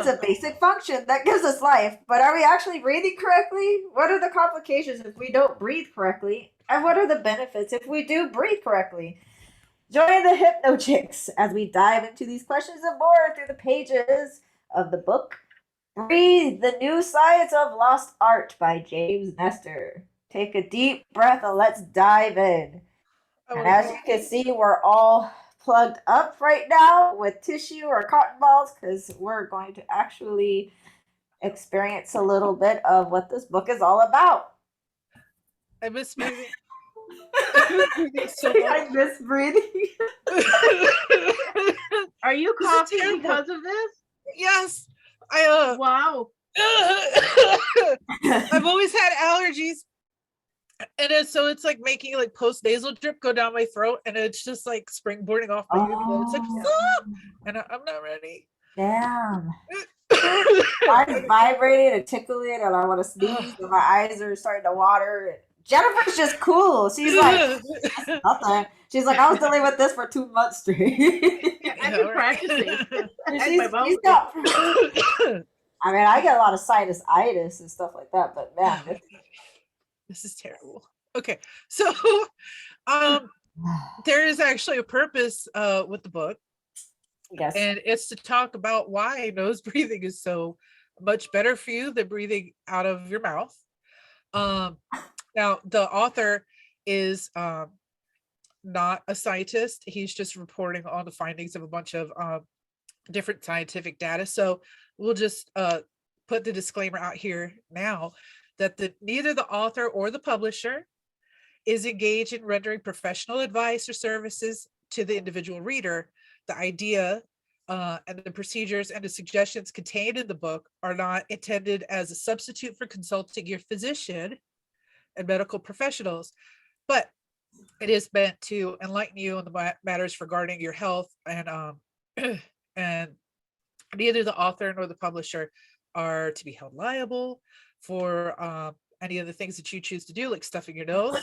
It's a basic function that gives us life, but are we actually breathing correctly? What are the complications if we don't breathe correctly? And what are the benefits if we do breathe correctly? Join the Hypnochix as we dive into these questions and more through the pages of the book Breathe, the New Science of Lost Art by James Nestor. Take a deep breath and let's dive in. And as you can see, we're all plugged up right now with tissue or cotton balls because we're going to actually experience a little bit of what this book is all about. I miss breathing. I miss breathing. Are you coughing because of this? Yes. Wow. I've always had allergies. And so it's like making like post nasal drip go down my throat, and it's just like springboarding off my uvula. It's like, stop! And I'm not ready. Damn. I'm vibrating and tickling, and I want to sneeze, and my eyes are starting to water. Jennifer's just cool. She's like, nothing. She's like, I was dealing with this for 2 months straight. I've been practicing. She's got, I mean, I get a lot of sinusitis and stuff like that, but man, this is terrible. Okay, so there is actually a purpose with the book. Yes. And it's to talk about why nose breathing is so much better for you than breathing out of your mouth. Now, the author is not a scientist. He's just reporting on the findings of a bunch of different scientific data. So we'll just put the disclaimer out here now that neither the author or the publisher is engaged in rendering professional advice or services to the individual reader. The idea and the procedures and the suggestions contained in the book are not intended as a substitute for consulting your physician and medical professionals, but it is meant to enlighten you on the matters regarding your health, and and neither the author nor the publisher are to be held liable for any of the things that you choose to do, like stuffing your nose,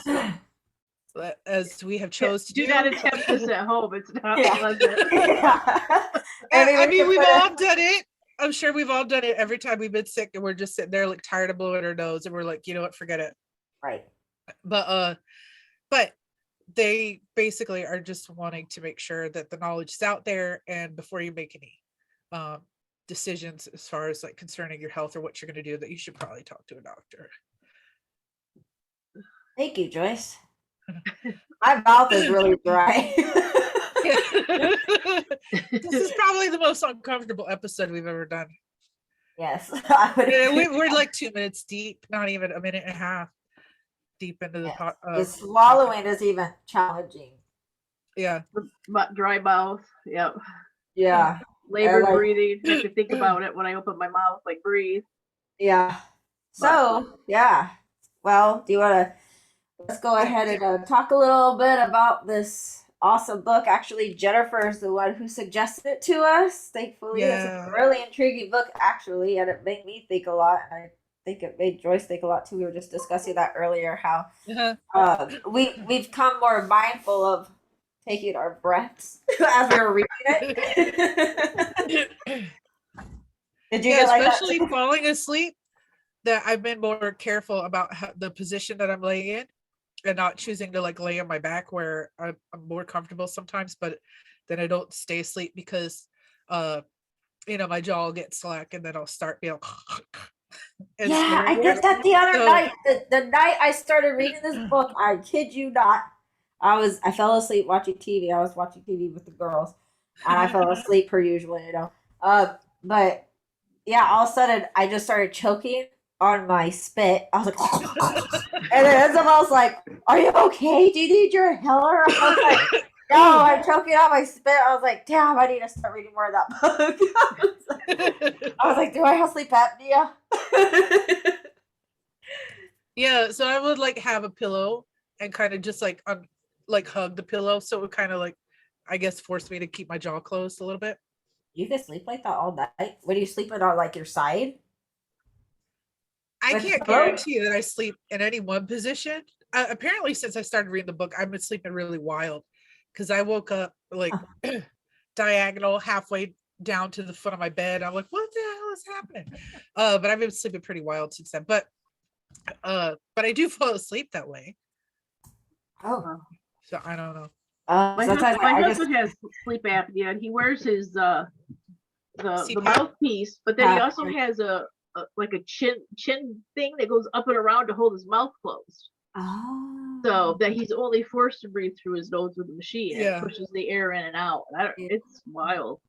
as we have chose to do not attempt this at home. It's not pleasant. I mean, we've all done it. I'm sure we've all done it every time we've been sick and we're just sitting there like tired of blowing our nose, and we're like, you know what, forget it. Right. But they basically are just wanting to make sure that the knowledge is out there, and before you make any decisions as far as like concerning your health or what you're going to do, that you should probably talk to a doctor. Thank you, Joyce. My mouth is really dry. This is probably the most uncomfortable episode we've ever done. Yes. We're like 2 minutes deep, not even a minute and a half deep into the pot. The swallowing is even challenging. Yeah. Dry mouth. Yep. Yeah. Labored breathing. I have to think about it when I open my mouth, like breathe. Yeah. So, yeah. Well, do you want to, let's go ahead and talk a little bit about this awesome book. Actually, Jennifer is the one who suggested it to us. Thankfully, it's a really intriguing book, actually, and it made me think a lot. And I think it made Joyce think a lot too. We were just discussing that earlier, how we've become more mindful of taking our breaths as we were reading it. Did you get especially like falling asleep? That I've been more careful about the position that I'm laying in, and not choosing to like lay on my back where I'm more comfortable sometimes, but then I don't stay asleep because my jaw will get slack, and then I'll start being yeah, I did that the other night. The night I started reading this book, I kid you not, I fell asleep watching TV. I was watching TV with the girls, and I fell asleep per usual, but yeah, all of a sudden I just started choking on my spit. I was like, and then someone was like, "Are you okay? Do you need your inhaler?" I was like, "No, I'm choking on my spit." I was like, "Damn, I need to start reading more of that book." I was like, "Do I have sleep apnea?" Yeah, so I would like have a pillow and kind of just like hug the pillow, so it would kind of like, I guess, force me to keep my jaw closed a little bit. You can sleep like that all night? When you sleeping on like your side? I can't guarantee that I sleep in any one position. Apparently, since I started reading the book, I've been sleeping really wild, because I woke up like diagonal halfway down to the foot of my bed. I'm like, what the hell is happening? But I've been sleeping pretty wild since then. But I do fall asleep that way. Oh. So I don't know. My Sometimes husband, my I just husband has sleep apnea, and he wears his the CPAP? mouthpiece, but then he Ah. also has a like a chin thing that goes up and around to hold his mouth closed. Oh. So that he's only forced to breathe through his nose with the machine. And Yeah. it pushes the air in and out. It's wild.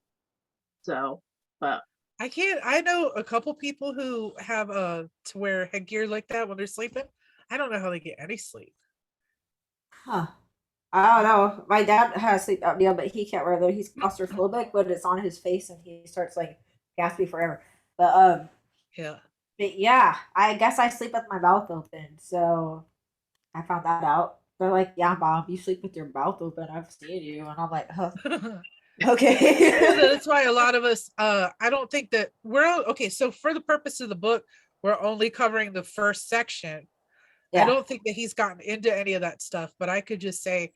So, but I know a couple people who have to wear headgear like that when they're sleeping. I don't know how they get any sleep. Huh. I don't know. My dad has sleep apnea, but he can't wear that. He's claustrophobic, but it's on his face and he starts like gasping forever. Yeah. But yeah, I guess I sleep with my mouth open. So I found that out. They're like, "Yeah, Mom, you sleep with your mouth open. I've seen you." And I'm like, "Huh, okay." That's why a lot of us I don't think that okay, so for the purpose of the book, we're only covering the first section. Yeah. I don't think that he's gotten into any of that stuff, but I could just say,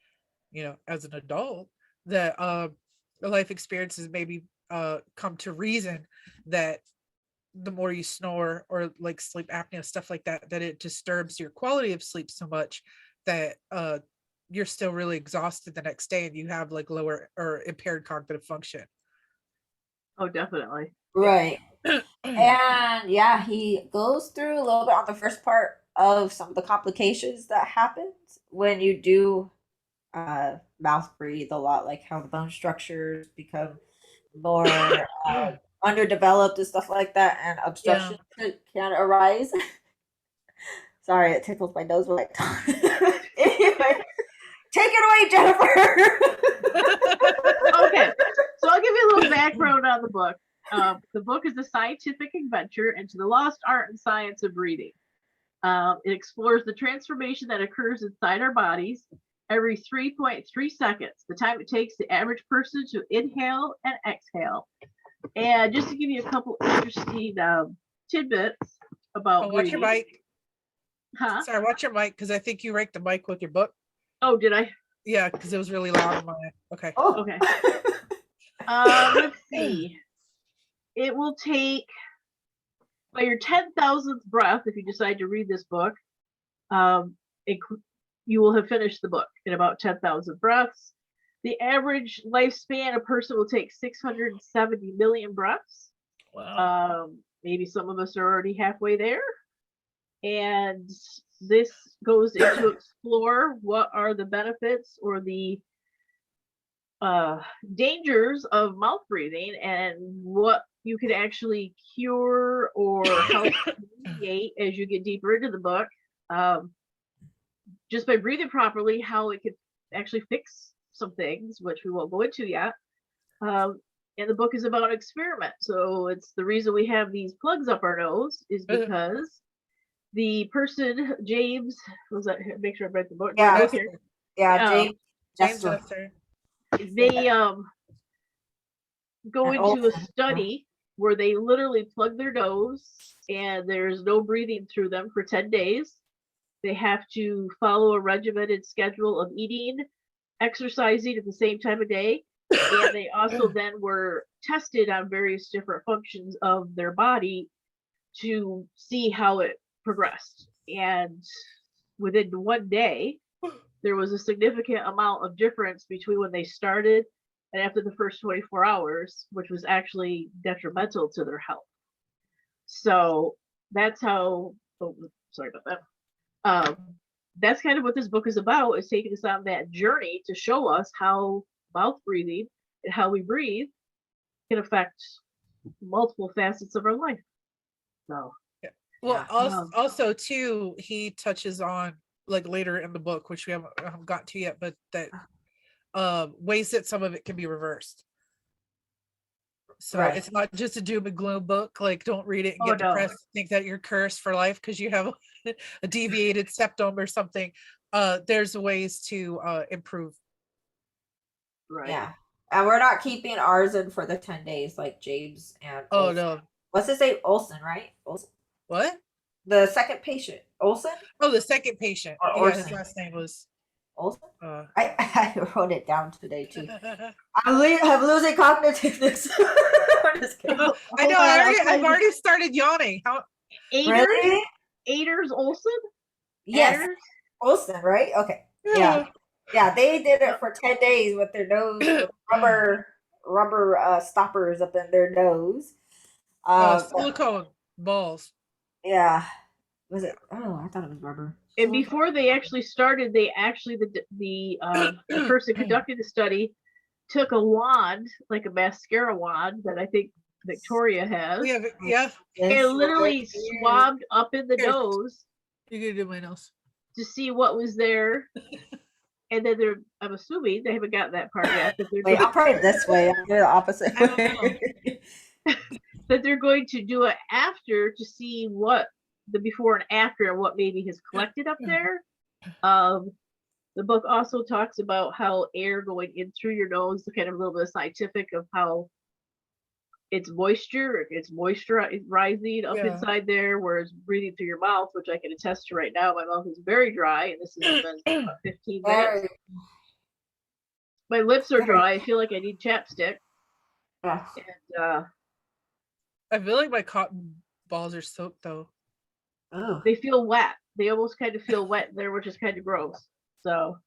as an adult, that the life experiences maybe come to reason that the more you snore or like sleep apnea, stuff like that, that it disturbs your quality of sleep so much that you're still really exhausted the next day and you have like lower or impaired cognitive function. oh, definitely. Right. And yeah, he goes through a little bit on the first part of some of the complications that happens when you do mouth breathe a lot, like how the bone structures become more underdeveloped and stuff like that, and obstruction can arise. Sorry, it tickles my nose when I talk. Anyway, take it away, Jennifer. Okay, so I'll give you a little background on the book. The book is a scientific adventure into the lost art and science of breathing. It explores the transformation that occurs inside our bodies every 3.3 seconds, the time it takes the average person to inhale and exhale. And just to give you a couple interesting tidbits about watch breathing. your mic. Huh? Sorry, watch your mic, because I think you raked the mic with your book. Oh, did I? Yeah, because it was really loud on mine. Okay. Oh. Okay. Let's see. It will take, by your 10,000th breath, if you decide to read this book, you will have finished the book in about 10,000 breaths. The average lifespan a person will take 670 million breaths. Wow. Maybe some of us are already halfway there. And this goes into explore what are the benefits or the dangers of mouth breathing and what you could actually cure or help alleviate as you get deeper into the book. Just by breathing properly, how it could actually fix some things, which we won't go into yet. And the book is about an experiment. So it's the reason we have these plugs up our nose is because the person, James, was that, make sure I read the book. Yeah. Okay. Yeah, James Nestor. They go into a study where they literally plug their nose and there's no breathing through them for 10 days. They have to follow a regimented schedule of eating, exercising at the same time of day. And they also then were tested on various different functions of their body to see how it progressed. And within one day, there was a significant amount of difference between when they started and after the first 24 hours, which was actually detrimental to their health. So that's how, sorry about that. That's kind of what this book is about, is taking us on that journey to show us how mouth breathing and how we breathe can affect multiple facets of our life. So, well, also too, he touches on, like later in the book, which we haven't got to yet, but that ways that some of it can be reversed. So it's not just a doom and gloom book. Like, don't read it and get depressed, think that you're cursed for life because you have a deviated septum or something. There's ways to improve. Right. Yeah. And we're not keeping ours in for the 10 days like James and Olsen. No. What's his name? Olsen, right? Olsen. What? The second patient. Olsen? Oh, the second patient. Yeah, his last name was Olsen? Uh, I wrote it down today too. I'm losing cognitiveness. I'm just kidding. I Hold know. on, I'll tell I've you. already started yawning. How? Aders? Really? Aders Olsen? Yes, Aders? Olsen, right? Okay. Yeah. Yeah, they did it for 10 days with their nose, with rubber stoppers up in their nose. But Silicone balls. yeah. Was Yeah. it? Oh, I thought it was rubber. And before they actually started, the person conducting the study took a wand, like a mascara wand that I think Victoria has, Yeah. Yes, and literally yes, yes. swabbed up in the Here. nose You can do my nose. to see what was there. And then I'm assuming they haven't gotten that part yet, that they're Wait, going, I'll probably this way. I'll do the opposite I don't know. way. that they're going to do it after to see what the before and after and what maybe has collected up there. The book also talks about how air going in through your nose, the kind of a little bit scientific of how it's moisturizing up inside there, whereas breathing through your mouth, which I can attest to right now, my mouth is very dry, and this has been about 15 minutes. My lips are dry. I feel like I need chapstick. Yeah. And I feel like my cotton balls are soaked though. Oh. they feel wet. They almost kind of feel wet there, which is kind of gross. So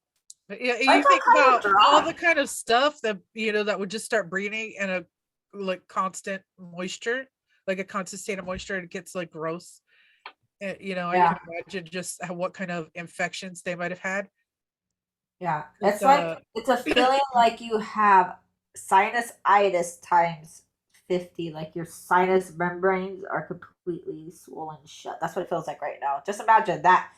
But yeah, I you feel think kind of about dry. all the kind of stuff that that would just start breathing in a like constant moisture, like a constant state of moisture, and it gets like gross. I Yeah. can imagine just what kind of infections they might have had. Yeah. But, It's like it's a feeling like you have sinusitis times 50. Like your sinus membranes are completely swollen shut. That's what it feels like right now. Just imagine that.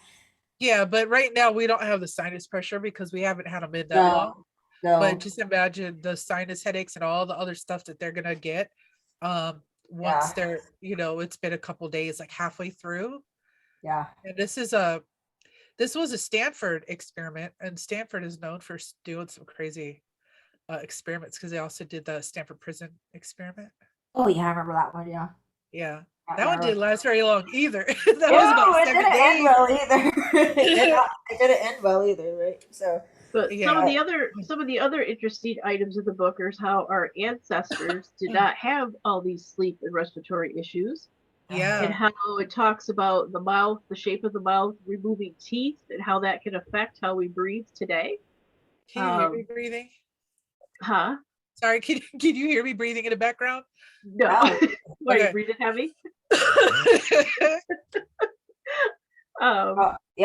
yeah, but right now we don't have the sinus pressure because we haven't had them in that long. No. But just imagine the sinus headaches and all the other stuff that they're gonna get once they're it's been a couple days, like halfway through. Yeah. And this was a Stanford experiment, and Stanford is known for doing some crazy experiments because they also did the Stanford prison experiment. Oh yeah, I remember that one. Yeah. Yeah, I that one remember. didn't last very long either. That was No, about it 7 didn't end days. well either. It didn't end well either, right? So but Yeah. some of the other interesting items in the book are how our ancestors did not have all these sleep and respiratory issues. Yeah. And how it talks about the mouth, the shape of the mouth, removing teeth, and how that can affect how we breathe today. Can you hear me breathing? Huh? Sorry, can you hear me breathing in the background? No. Oh. Why Okay. you breathing heavy? Yeah,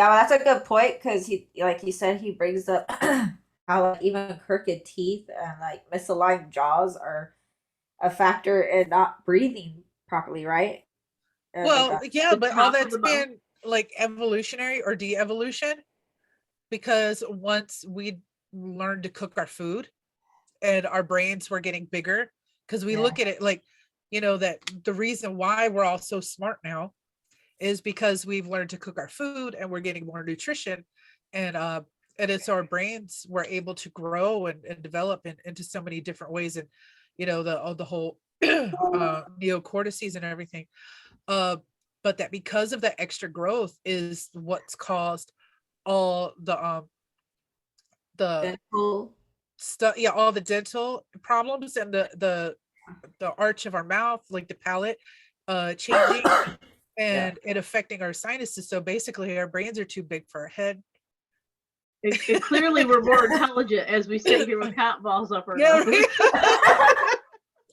well, that's a good point because he, like he said, he brings up how like even crooked teeth and like misaligned jaws are a factor in not breathing properly, right? And Well, yeah, the but all top of that's the mouth. been like evolutionary or de-evolution, because once we learned to cook our food and our brains were getting bigger, because we look at it like, that the reason why we're all so smart now is because we've learned to cook our food and we're getting more nutrition, and it's our brains were able to grow and develop into so many different ways, and the whole neocortices and everything, but that because of the extra growth is what's caused all the dental. stuff, all the dental problems and the arch of our mouth, like the palate changing and it affecting our sinuses. So basically our brains are too big for our head. And clearly we're more intelligent as we sit here with cotton balls up our nose. Right?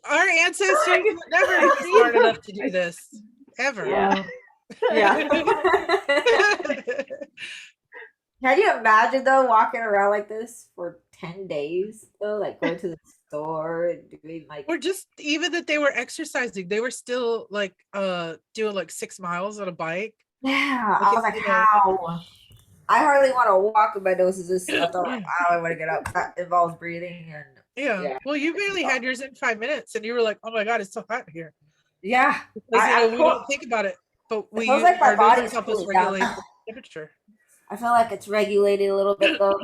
Our ancestors were never smart enough to do this ever. Yeah. Can you imagine though walking around like this for 10 days though, like going to the store and doing like, or just even that they were exercising, they were still like doing like 6 miles on a bike. yeah, I was like, how? I hardly want to walk with my nose is just stuffed. I'm like, wow, I want to get up. That involves breathing and yeah. Well, you barely had yours in 5 minutes and you were like, oh my god, it's so hot here. Yeah, because we don't think about it, but we feels like my our body's noses help us cooling down. regulate the temperature. I feel like it's regulated a little bit though.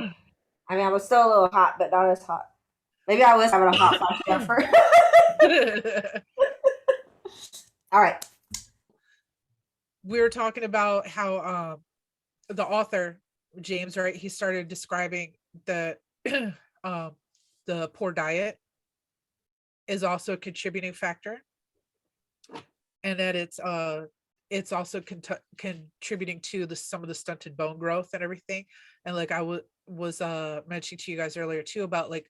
I mean, I was still a little hot, but not as hot. Maybe I was having a hot flash Jennifer. All right. We were talking about how the author James, right, he started describing that the poor diet is also a contributing factor, and that it's also contributing to some of the stunted bone growth and everything. And like I was mentioning to you guys earlier too about like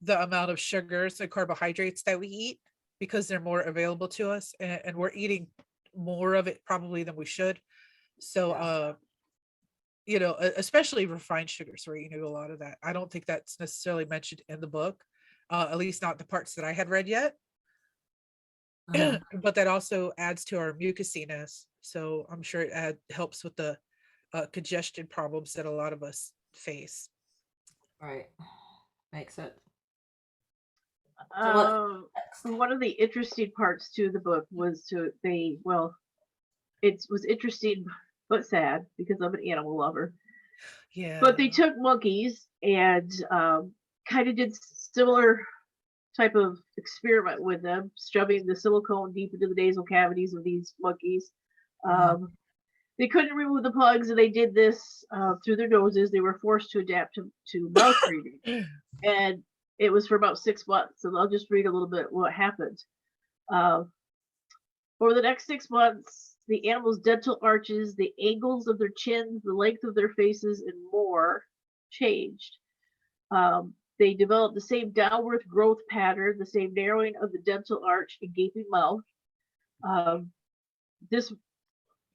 the amount of sugars and carbohydrates that we eat, because they're more available to us, and we're eating more of it probably than we should. So especially refined sugars, we're eating a lot of that. I don't think that's necessarily mentioned in the book, at least not the parts that I had read yet. But that also adds to our mucusiness, so I'm sure it helps with the congestion problems that a lot of us face. Right. Makes sense. One of the interesting parts to the book was it was interesting but sad because I'm an animal lover. Yeah. But they took monkeys and kind of did similar type of experiment with them, shoving the silicone deep into the nasal cavities of these monkeys. They couldn't remove the plugs, and they did this through their noses. They were forced to adapt to mouth breathing, and it was for about 6 months. And I'll just read a little bit what happened. Over the next 6 months, the animals' dental arches, the angles of their chins, the length of their faces, and more changed. They developed the same downward growth pattern, the same narrowing of the dental arch and gaping mouth. This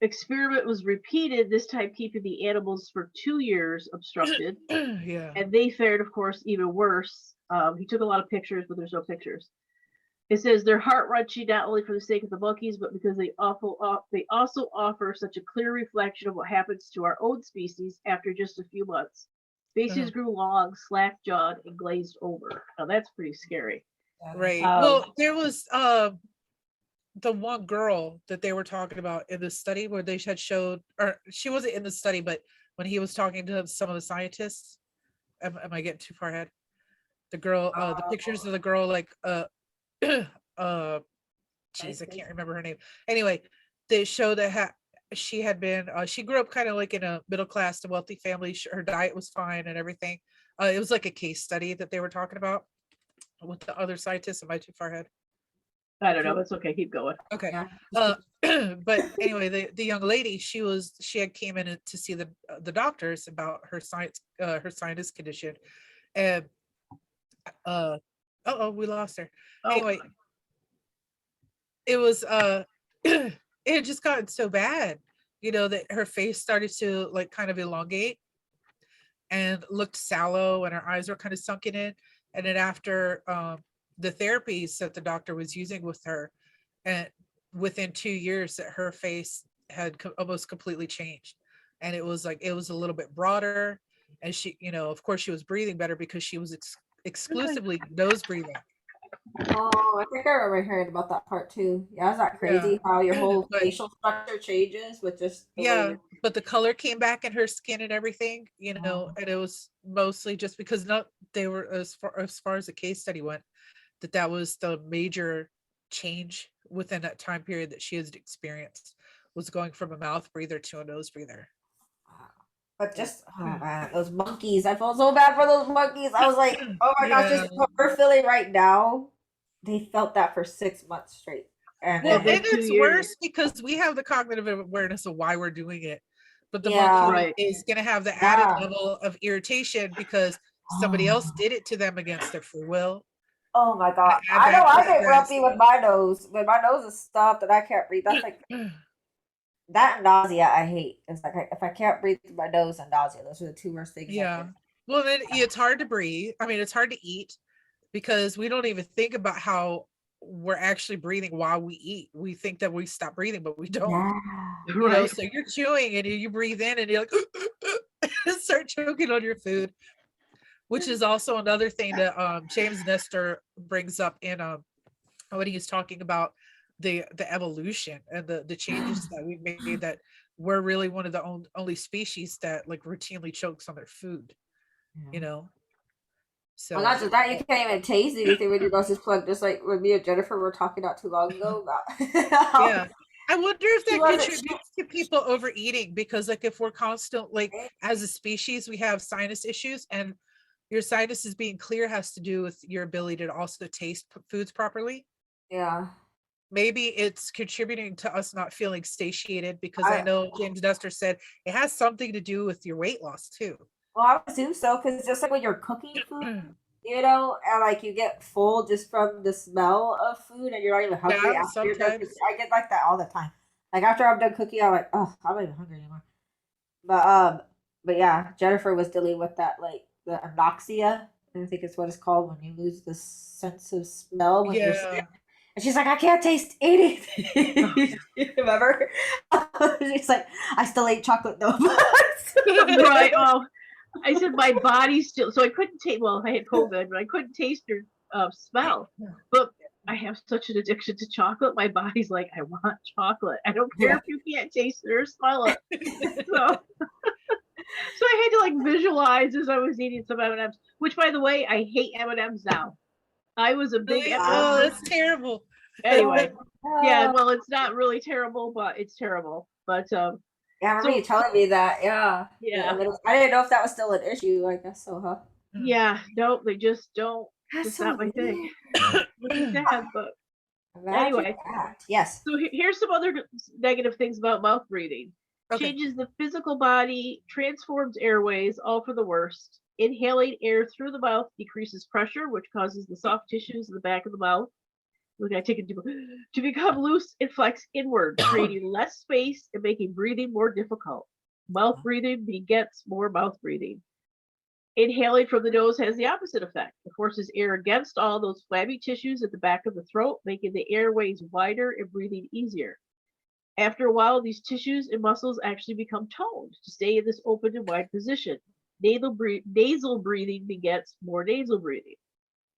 experiment was repeated, this time keeping the animals for 2 years obstructed. Yeah. And they fared, of course, even worse. He took a lot of pictures, but there's no pictures. It says they're heart-wrenching not only for the sake of the monkeys, but because they also offer such a clear reflection of what happens to our own species after just a few months. Faces grew long, slack-jawed, and glazed over. Now that's pretty scary. Right. Well, there was the one girl that they were talking about in the study where they had showed, or she wasn't in the study, but when he was talking to some of the scientists, am I getting too far ahead? The girl, the pictures of the girl, like geez, I can't remember her name. Anyway, they show that she had been she grew up kind of like in a middle class to wealthy family. Her diet was fine and everything. It was like a case study that they were talking about with the other scientists. Am I too far ahead? I don't know. It's okay. Keep going. Okay. But anyway, the young lady, she had came in to see the doctors about her sinus condition, and we lost her. Anyway, it was it had just gotten so bad, that her face started to like kind of elongate and looked sallow, and her eyes were kind of sunken in. And then after the therapies that the doctor was using with her, and within 2 years that her face had almost completely changed, and it was a little bit broader, and she, of course she was breathing better because she was exclusively nose breathing. Oh, I think I remember hearing about that part too. Yeah, is that crazy how your whole facial structure changes with just the way but the color came back in her skin and everything, and it was mostly just because they were, as far as the case study went, that was the major change within that time period that she had experienced, was going from a mouth breather to a nose breather. But just, oh man, those monkeys. I felt so bad for those monkeys. I was like, oh my gosh, just what we're feeling right now. They felt that for 6 months straight. And it's worse because we have the cognitive awareness of why we're doing it. But the monkey is going to have the added level of irritation because somebody else did it to them against their free will. Oh my God. I know I get grumpy with my nose. When my nose is stuffed and I can't breathe, that's like, that and nausea I hate. It's like if I can't breathe through my nose and nausea, those are the two worst things. Yeah. Well, then it's hard to breathe. I mean, it's hard to eat because we don't even think about how we're actually breathing while we eat. We think that we stop breathing, but we don't. Yeah. So you're chewing and you breathe in and you're like start choking on your food, which is also another thing that James Nestor brings up in when he's talking about the evolution and the changes that we've made, that we're really one of the only species that like routinely chokes on their food. So well, not just that, you can't even taste anything when your nose is plugged, just like when me and Jennifer were talking not too long ago about I wonder if She that wasn't contributes to people overeating, because like if we're constant, like sure. as a species, we have sinus issues, and your sinuses being clear has to do with your ability to also taste foods properly. Yeah. Maybe it's contributing to us not feeling satiated, because I I know James Nestor said it has something to do with your weight loss too. well, I would assume so because just like when you're cooking food, you know, and like you get full just from the smell of food, and you're not even hungry Yeah, after you're done cooking. sometimes. I get like that all the time. Like after I'm done cooking, I'm like, oh, I'm not even hungry anymore. But yeah, Jennifer was dealing with that, like the anoxia. I think it's what it's called when you lose the sense of smell when you're sick. Yeah. And she's like, I can't taste anything. Remember? She's like, I still ate chocolate though. Right. Oh, I said my body still. So I couldn't taste. Well, I had COVID, but I couldn't taste or smell. But I have such an addiction to chocolate. My body's like, I want chocolate. I don't care Yeah. if you can't taste it or smell it. So, so I had to like visualize as I was eating some M&Ms. Which, by the way, I hate M&Ms now. I was a big Really? M&M. Oh, that's terrible. Anyway, yeah. Oh. Well, it's not really terrible, but it's terrible. But Yeah, I remember so you telling me that. Yeah. yeah, I didn't know if that was still an issue. I guess so, huh? yeah. No, they just don't. That's Just so not my thing. weird. Which is sad, but Imagine anyway. that. Yes. So here's some other negative things about mouth breathing. Okay. Changes the physical body, transforms airways, all for the worst. Inhaling air through the mouth decreases pressure, which causes the soft tissues in the back of the mouth to become loose and flex inward, creating less space and making breathing more difficult. Mouth breathing begets more mouth breathing. Inhaling from the nose has the opposite effect. It forces air against all those flabby tissues at the back of the throat, making the airways wider and breathing easier. After a while, these tissues and muscles actually become toned to stay in this open and wide position. Nasal breathing begets more nasal breathing.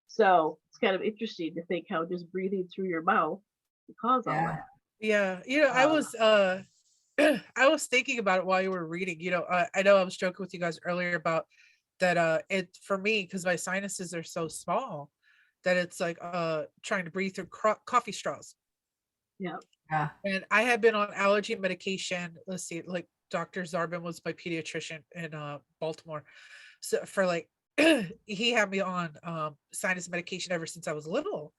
So it's kind of interesting to think how just breathing through your mouth can cause all Yeah. that. Yeah, I was I was thinking about it while you were reading. I know I was joking with you guys earlier about that it for me, because my sinuses are so small, that it's like trying to breathe through coffee straws. Yeah. Yeah. And I had been on allergy medication. Let's see, like Dr. Zarbin was my pediatrician in Baltimore. So for like he had me on sinus medication ever since I was little.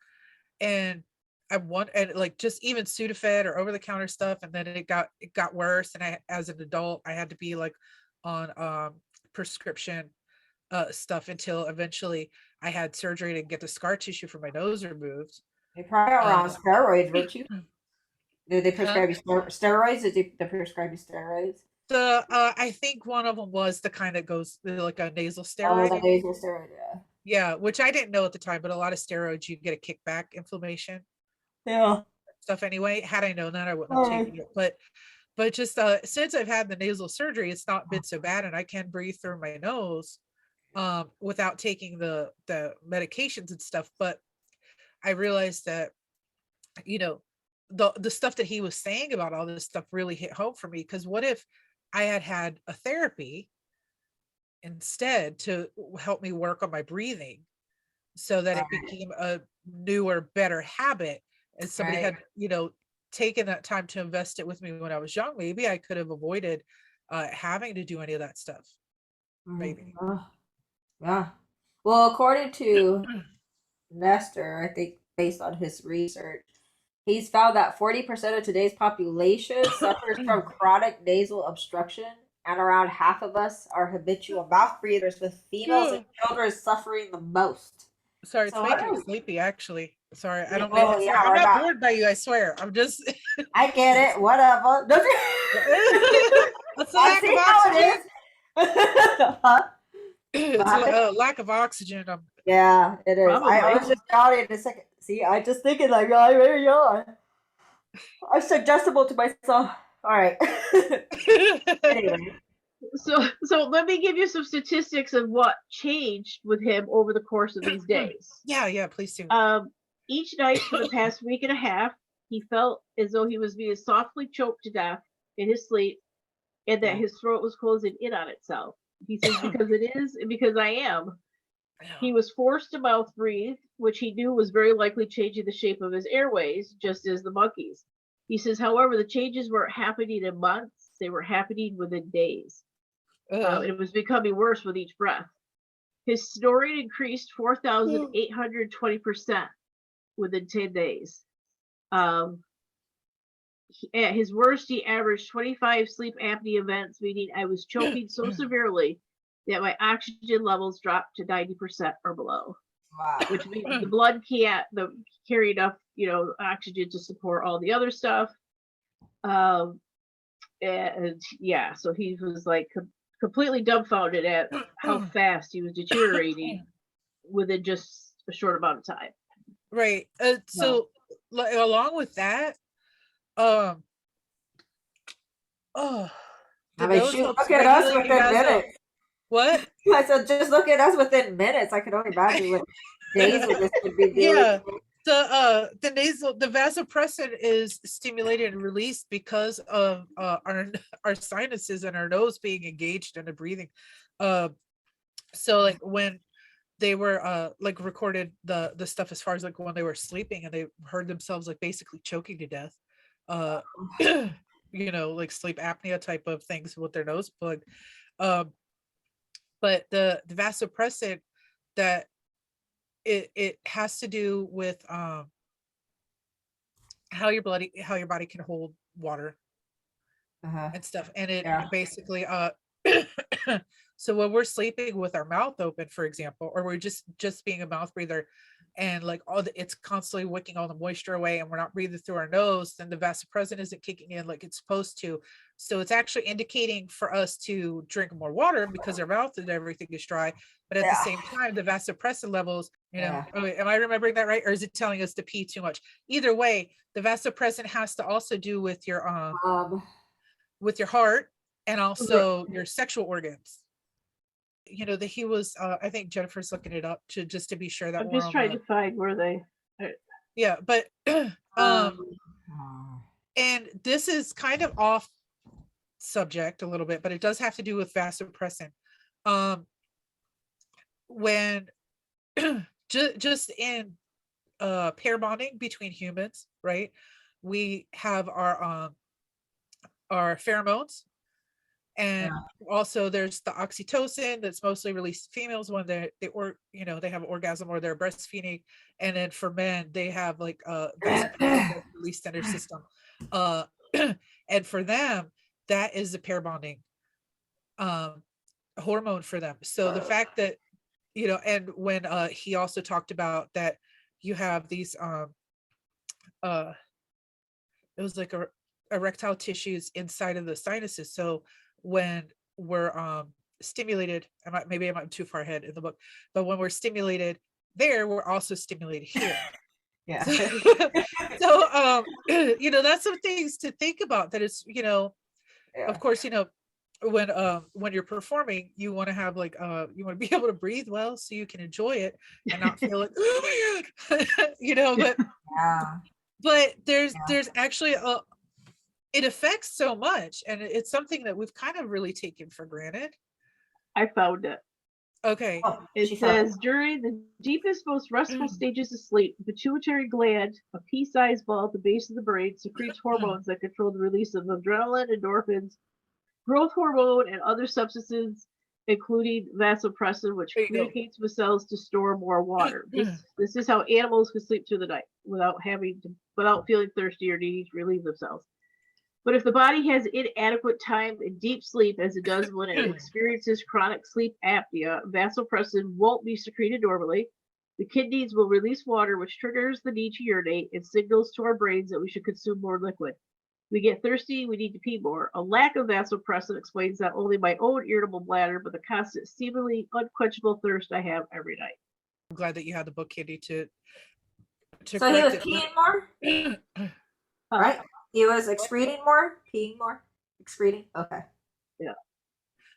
And I want, and like just even Sudafed or over the counter stuff, and then it got worse. And I, as an adult, I had to be like on prescription stuff until eventually I had surgery to get the scar tissue from my nose removed. You probably were on Uh, steroids, weren't you? Did they huh? prescribe you steroids? Did they prescribe you steroids? I think one of them was the kind that goes like a nasal Oh, steroid. the nasal steroid, yeah. Yeah, which I didn't know at the time, but a lot of steroids you get a kickback inflammation Yeah. stuff anyway. Had I known that, I wouldn't have Oh. taken it. But just since I've had the nasal surgery, it's not been so bad, and I can breathe through my nose without taking the medications and stuff. But I realized that, you know, the stuff that he was saying about all this stuff really hit home for me, because what if I had had a therapy instead to help me work on my breathing, so that it Right. became a newer, better habit, and somebody Right. had, taken that time to invest it with me when I was young, maybe I could have avoided having to do any of that stuff. Maybe. Yeah. Well, according to Nestor, I think based on his research, he's found that 40% of today's population suffers from chronic nasal obstruction, and around half of us are habitual mouth breathers, with females and Yeah. children suffering the most. Sorry, it's So I making me don't. sleepy actually. Sorry, I Yeah, don't mean, well, yeah, I'm we're not not. bored by you, I swear. I'm just I get it. Whatever. it's a I lack of see how oxygen. it is. Huh? What It's happened? a lack of oxygen. Yeah, it is. I Probably. was just yawning in a second. See, I just thinking like, I really yawn. I'm suggestible to myself. All right. Anyway. So let me give you some statistics of what changed with him over the course of these days. Yeah, please do. Each night for the past week and a half, he felt as though he was being softly choked to death in his sleep, and that his throat was closing in on itself. He says, because it is, and because I am. He was forced to mouth breathe, which he knew was very likely changing the shape of his airways, just as the monkeys. He says, however, the changes weren't happening in months; they were happening within days. It was becoming worse with each breath. His snoring increased 4,820% within 10 days. At his worst, he averaged 25 sleep apnea events, meaning I was choking so severely that my oxygen levels dropped to 90% or below. Wow. Which means the blood can't carry enough, oxygen to support all the other stuff. And yeah, so he was like completely dumbfounded at how fast he was deteriorating within just a short amount of time. Right. So along with that, I mean, shoot, look at us within minutes. What? I said, just look at us within minutes. I could only imagine what days with this would be dealing. Yeah. The vasopressin is stimulated and released because of our sinuses and our nose being engaged in the breathing. So like when they were like recorded the stuff as far as like when they were sleeping and they heard themselves like basically choking to death, like sleep apnea type of things with their nose plugged. But the vasopressin, that it has to do with how your body can hold water and stuff, and it basically so when we're sleeping with our mouth open, for example, or we're just being a mouth breather, and like it's constantly wicking all the moisture away and we're not breathing through our nose, then the vasopressin isn't kicking in like it's supposed to. So it's actually indicating for us to drink more water because our mouth and everything is dry, but at the same time the vasopressin levels, am I remembering that right, or is it telling us to pee too much? Either way, the vasopressin has to also do with your heart and also your sexual organs. That he was I think Jennifer's looking it up just to be sure that I'm just trying to find where they but and this is kind of off subject a little bit, but it does have to do with vasopressin. When just in pair bonding between humans, right, we have our pheromones. And also there's the oxytocin that's mostly released to females when they have orgasm or they're breastfeeding. And then for men, they have like vasopressin that's released in their system. And for them, that is the pair bonding hormone for them. So the fact that, and when he also talked about that you have these it was like erectile tissues inside of the sinuses. So when we're stimulated, maybe I'm too far ahead in the book, but when we're stimulated there, we're also stimulated here. Yeah. So that's some things to think about, that it's, of course, when you're performing, you want to have like you want to be able to breathe well so you can enjoy it and not feel like, oh my God, but there's actually it affects so much, and it's something that we've kind of really taken for granted. I found it. Okay. It says, during the deepest, most restful stages of sleep, the pituitary gland, a pea-sized ball at the base of the brain, secretes hormones that control the release of adrenaline, endorphins, growth hormone, and other substances, including vasopressin, which communicates with cells to store more water. This is how animals can sleep through the night without feeling thirsty or needing to relieve themselves. But if the body has inadequate time in deep sleep, as it does when it experiences chronic sleep apnea, vasopressin won't be secreted normally. The kidneys will release water, which triggers the need to urinate and signals to our brains that we should consume more liquid. We get thirsty, we need to pee more. A lack of vasopressin explains not only my own irritable bladder, but the constant, seemingly unquenchable thirst I have every night. I'm glad that you had the book handy to so he was peeing more? Right? He was excreting more? Peeing more? Excreting? Okay. Yeah.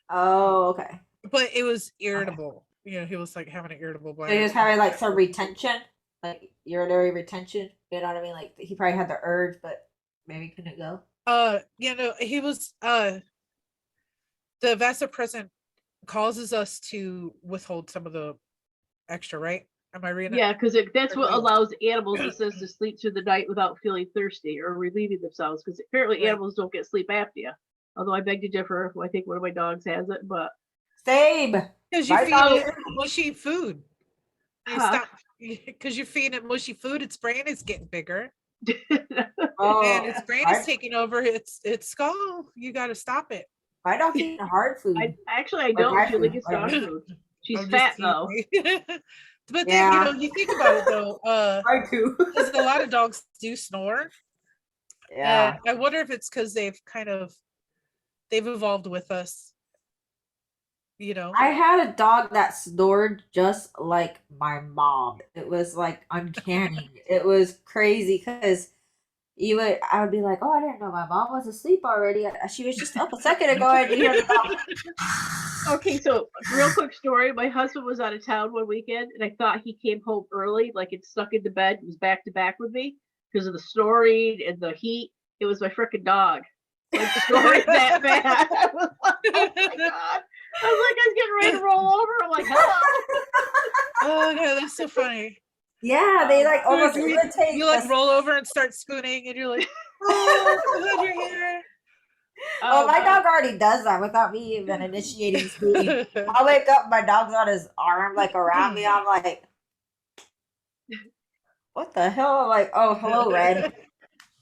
Oh, okay. But it was irritable. He was like having an irritable bladder. So he was having like some retention, like urinary retention. You know what I mean? Like he probably had the urge, but maybe couldn't go. He was the vasopressin causes us to withhold some of the extra, right? Am I reading Yeah, because that's what correctly? allows animals, it says, to sleep through the night without feeling thirsty or relieving themselves. Because apparently Right. animals don't get sleep apnea. Although I beg to differ. I think one of my dogs has it, but Same. Because you My feed dog it mushy food. You stop because you're feeding it mushy food. Its brain is getting bigger, Oh, and its brain is taking over its skull. You got to stop it. my dog's eating hard food. I Or don't. my She only food, gets whatever. dog food. She's I'm fat just though. teasing. But then Yeah. you think about it though, I too. because a lot of dogs do snore. Yeah. I wonder if it's because they've evolved with us. I had a dog that snored just like my mom. It was like uncanny. It was crazy because I would be like, oh, I didn't know my mom was asleep already. She was just up a second ago, and you hear the dog. Okay, so real quick story. My husband was out of town one weekend, and I thought he came home early, like it stuck into bed, was back to back with me because of the snoring and the heat. It was my freaking dog. Like snoring that bad. I was like, oh my god. I was getting ready to roll over. I'm like, hello. Oh yeah, that's so funny. Yeah, they like almost you imitate. like roll over and start spooning, and you're like, oh, I'm glad you're here. Oh, my dog already does that without me even initiating spooning. I'll wake up, my dog's on his arm, like around me. I'm like, what the hell? I'm like, oh, hello, Red.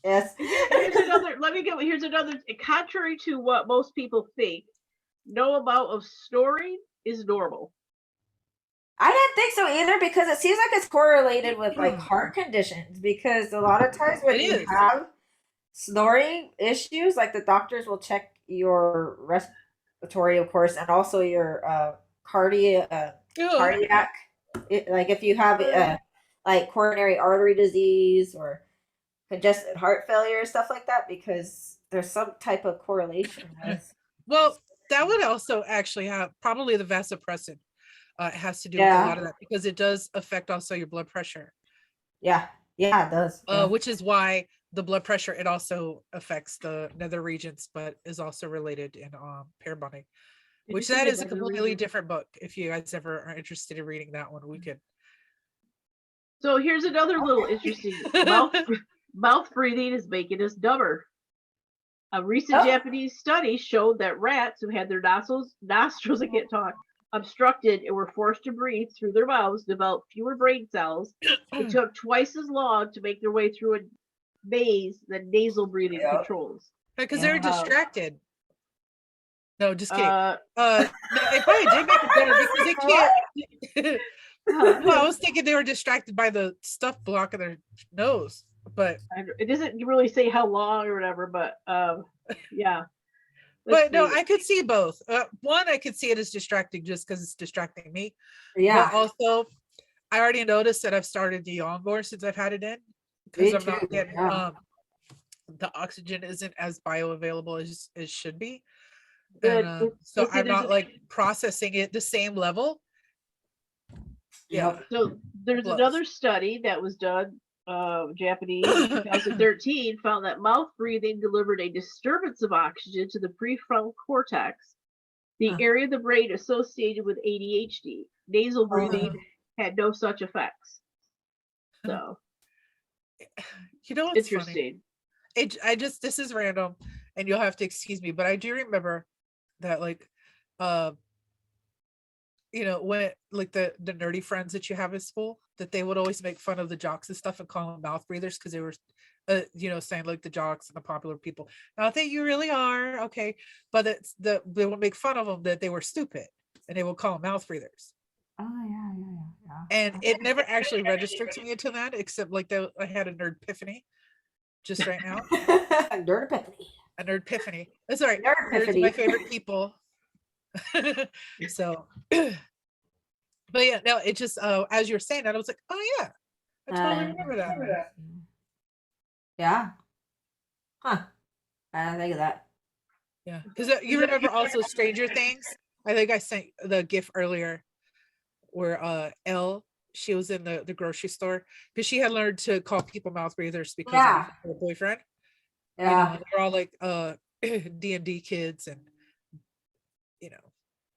Yes. Here's another. Here's another. Contrary to what most people think, no amount of snoring is normal. I didn't think so either because it seems like it's correlated with like heart conditions. Because a lot of times when you have snoring issues, like the doctors will check your respiratory, of course, and also your cardiac. Like if you have like coronary artery disease or congested heart failure, stuff like that, because there's some type of correlation with. Well, that would also actually have probably the vasopressin. Has to do with a lot of that because it does affect also your blood pressure. Yeah, it does. Which is why the blood pressure, it also affects the nether regions, but is also related in pair bonding, which that is a completely different book. If you guys ever are interested in reading that one, we could. So here's another little interesting mouth breathing is making us dumber. A recent Japanese study showed that rats who had their nostrils, I can't talk, obstructed and were forced to breathe through their mouths developed fewer brain cells. It took twice as long to make their way through a maze than nasal breathing controls. Because they're distracted. No, just kidding. It probably did make it better because they can't. Well, I was thinking they were distracted by the stuff blocking their nose, but it doesn't really say how long or whatever. But yeah. But no, I could see both. One, I could see it as distracting just because it's distracting me. Yeah. But also, I already noticed that I've started to yawn more since I've had it in because I'm not getting the oxygen isn't as bioavailable as it should be. And, so I'm not like processing it the same level. Yeah. So there's another study that was done, Japanese, in 2013, found that mouth breathing delivered a disturbance of oxygen to the prefrontal cortex, the area of the brain associated with ADHD. Nasal breathing had no such effects. So, what's interesting. Funny? This is random, and you'll have to excuse me, but I do remember that, like, when like the nerdy friends that you have at school, that they would always make fun of the jocks and stuff and call them mouth breathers because they were saying like the jocks and the popular people, not that you really are, okay, but they would make fun of them that they were stupid and they would call them mouth breathers. Oh yeah. And it never actually registered to me until that, except like I had a nerd epiphany just right now. A nerd epiphany. That's all right. Nerds are my favorite people. So but yeah, no, it just as you're saying that, I was like, oh yeah, I totally remember that. Yeah. Huh. I didn't think of that. Yeah, because you remember also Stranger Things. I think I sent the GIF earlier where Elle, she was in the grocery store because she had learned to call people mouth breathers because of her boyfriend. Yeah. They're all like D&D kids, and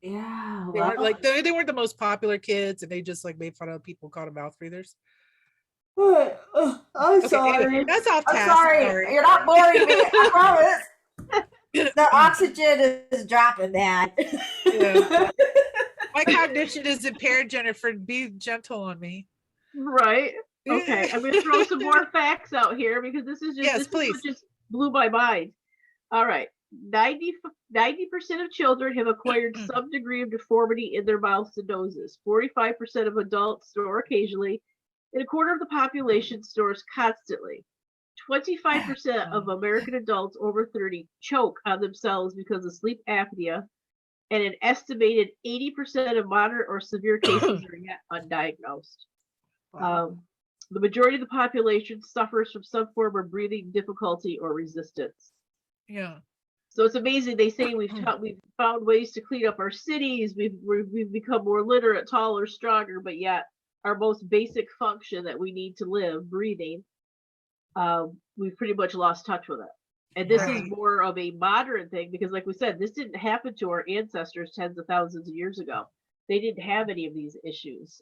Yeah, They weren't well, like they weren't the most popular kids, and they just like made fun of people called them mouth breathers. I'm Okay, anyway, sorry. that's off I'm task. sorry. You're not boring me. I promise. The oxygen is dropping, man. Yeah. My cognition is impaired, Jennifer. Be gentle on me. Right. Okay, I'm going to throw some more facts out here because this is Yes, what please. just blew my mind. All right. 90% of children have acquired some degree of deformity in their mouths and noses. 45% of adults snore occasionally, and a quarter of the population snores constantly. 25% of American adults over 30 choke on themselves because of sleep apnea, and an estimated 80% of moderate or severe cases are yet undiagnosed. Wow. The majority of the population suffers from some form of breathing difficulty or resistance. Yeah. So it's amazing. They say we've found ways to clean up our cities. We've become more literate, taller, stronger, but yet our most basic function that we need to live, breathing, we've pretty much lost touch with it. And this is more of a modern thing because, like we said, this didn't happen to our ancestors tens of thousands of years ago. They didn't have any of these issues.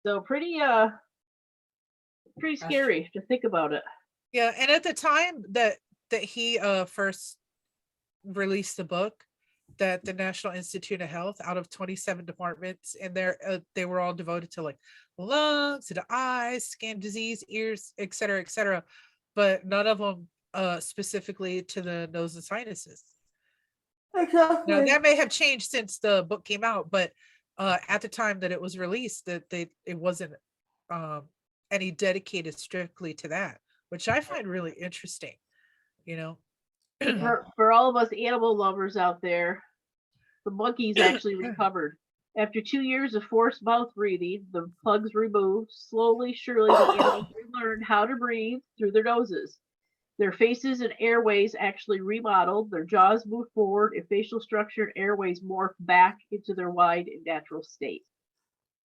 So pretty scary to think about it. Yeah, and at the time that he first released the book, that the National Institute of Health, out of 27 departments, and they were all devoted to like lungs, to the eyes, skin disease, ears, etc., but none of them specifically to the nose and sinuses. Exactly. Now that may have changed since the book came out, but at the time that it was released, that it wasn't any dedicated strictly to that, which I find really interesting. You know, For all of us animal lovers out there, the monkeys actually recovered. After 2 years of forced mouth breathing, the plugs removed. Slowly, surely, the animals relearned how to breathe through their noses. Their faces and airways actually remodeled. Their jaws moved forward, and facial structure and airways morphed back into their wide and natural state.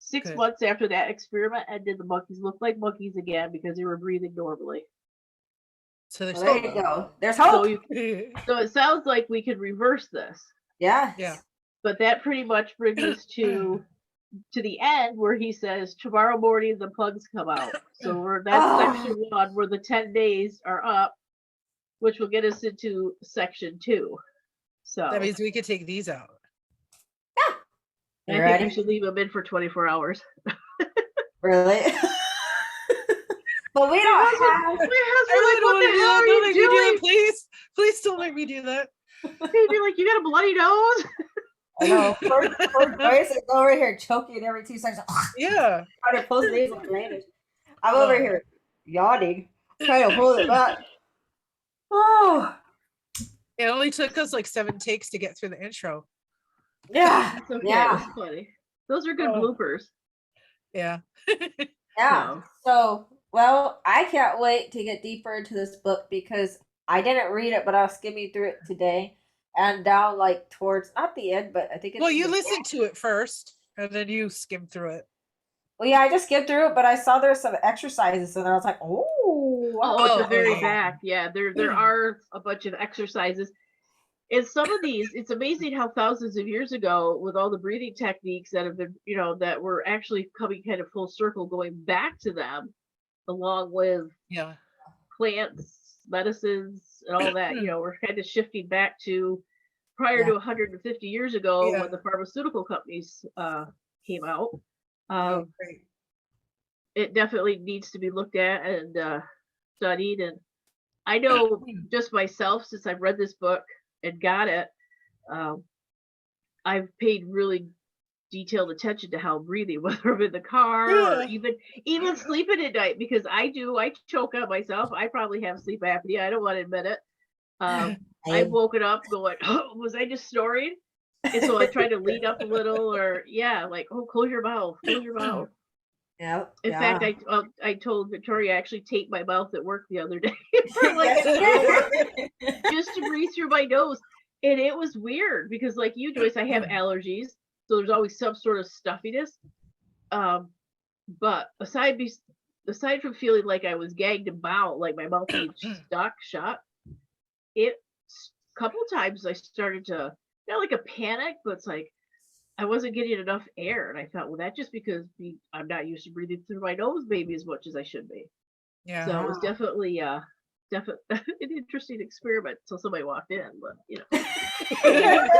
6 Good. months after that experiment ended, the monkeys looked like monkeys again because they were breathing normally. so there's Well, there you go. There's hope. So it sounds like we could reverse this. Yeah. Yeah. But that pretty much brings us to the end where he says tomorrow morning the plugs come out. So that's section 1 where the 10 days are up, which will get us into section 2. So that means we could take these out. I think we should leave them in for 24 hours. Really? But we don't have. My husband like, what the hell are you doing? Please don't make me do that. He'd be like, you got a bloody nose? I know. Poor Joyce is over here choking every 2 seconds. Yeah. Trying to post nasal drainage. I'm over here yawning, trying to hold it back. Oh. It only took us like 7 takes to get through the intro. Yeah. It's okay. Yeah. It was funny. Those are good bloopers. Yeah. Yeah. So, well, I can't wait to get deeper into this book because I didn't read it, but I was skimming through it today and down like towards not the end, but I think it's Well, you listened to it first and then you skimmed through it. Well, yeah, I just skimmed through it, but I saw there's some exercises, and I was like, Oh, at the very back. Yeah, there are a bunch of exercises. And some of these, it's amazing how thousands of years ago, with all the breathing techniques that have been, that were actually coming kind of full circle, going back to them, along with plants, medicines, and all that, we're kind of shifting back to prior to 150 years ago when the pharmaceutical companies came out. It definitely needs to be looked at and studied. And I know just myself, since I've read this book and got it, I've paid really detailed attention to how I'm breathing, whether I'm in the car or even sleeping at night, because I choke on myself. I probably have sleep apnea. I don't want to admit it. I've woken up going, oh, was I just snoring? And so I try to lean up a little, or like, oh, close your mouth. Yeah. In fact, I told Victoria I actually taped my mouth at work the other day just to breathe through my nose. And it was weird because, like you, Joyce, I have allergies, so there's always some sort of stuffiness. But aside from feeling like I was gagged about, like my mouth being stuck shut, a couple times I started to not like a panic, but it's like I wasn't getting enough air, and I thought, well, that's just because I'm not used to breathing through my nose maybe as much as I should be. Yeah. So it was definitely definitely an interesting experiment until somebody walked in, but you know.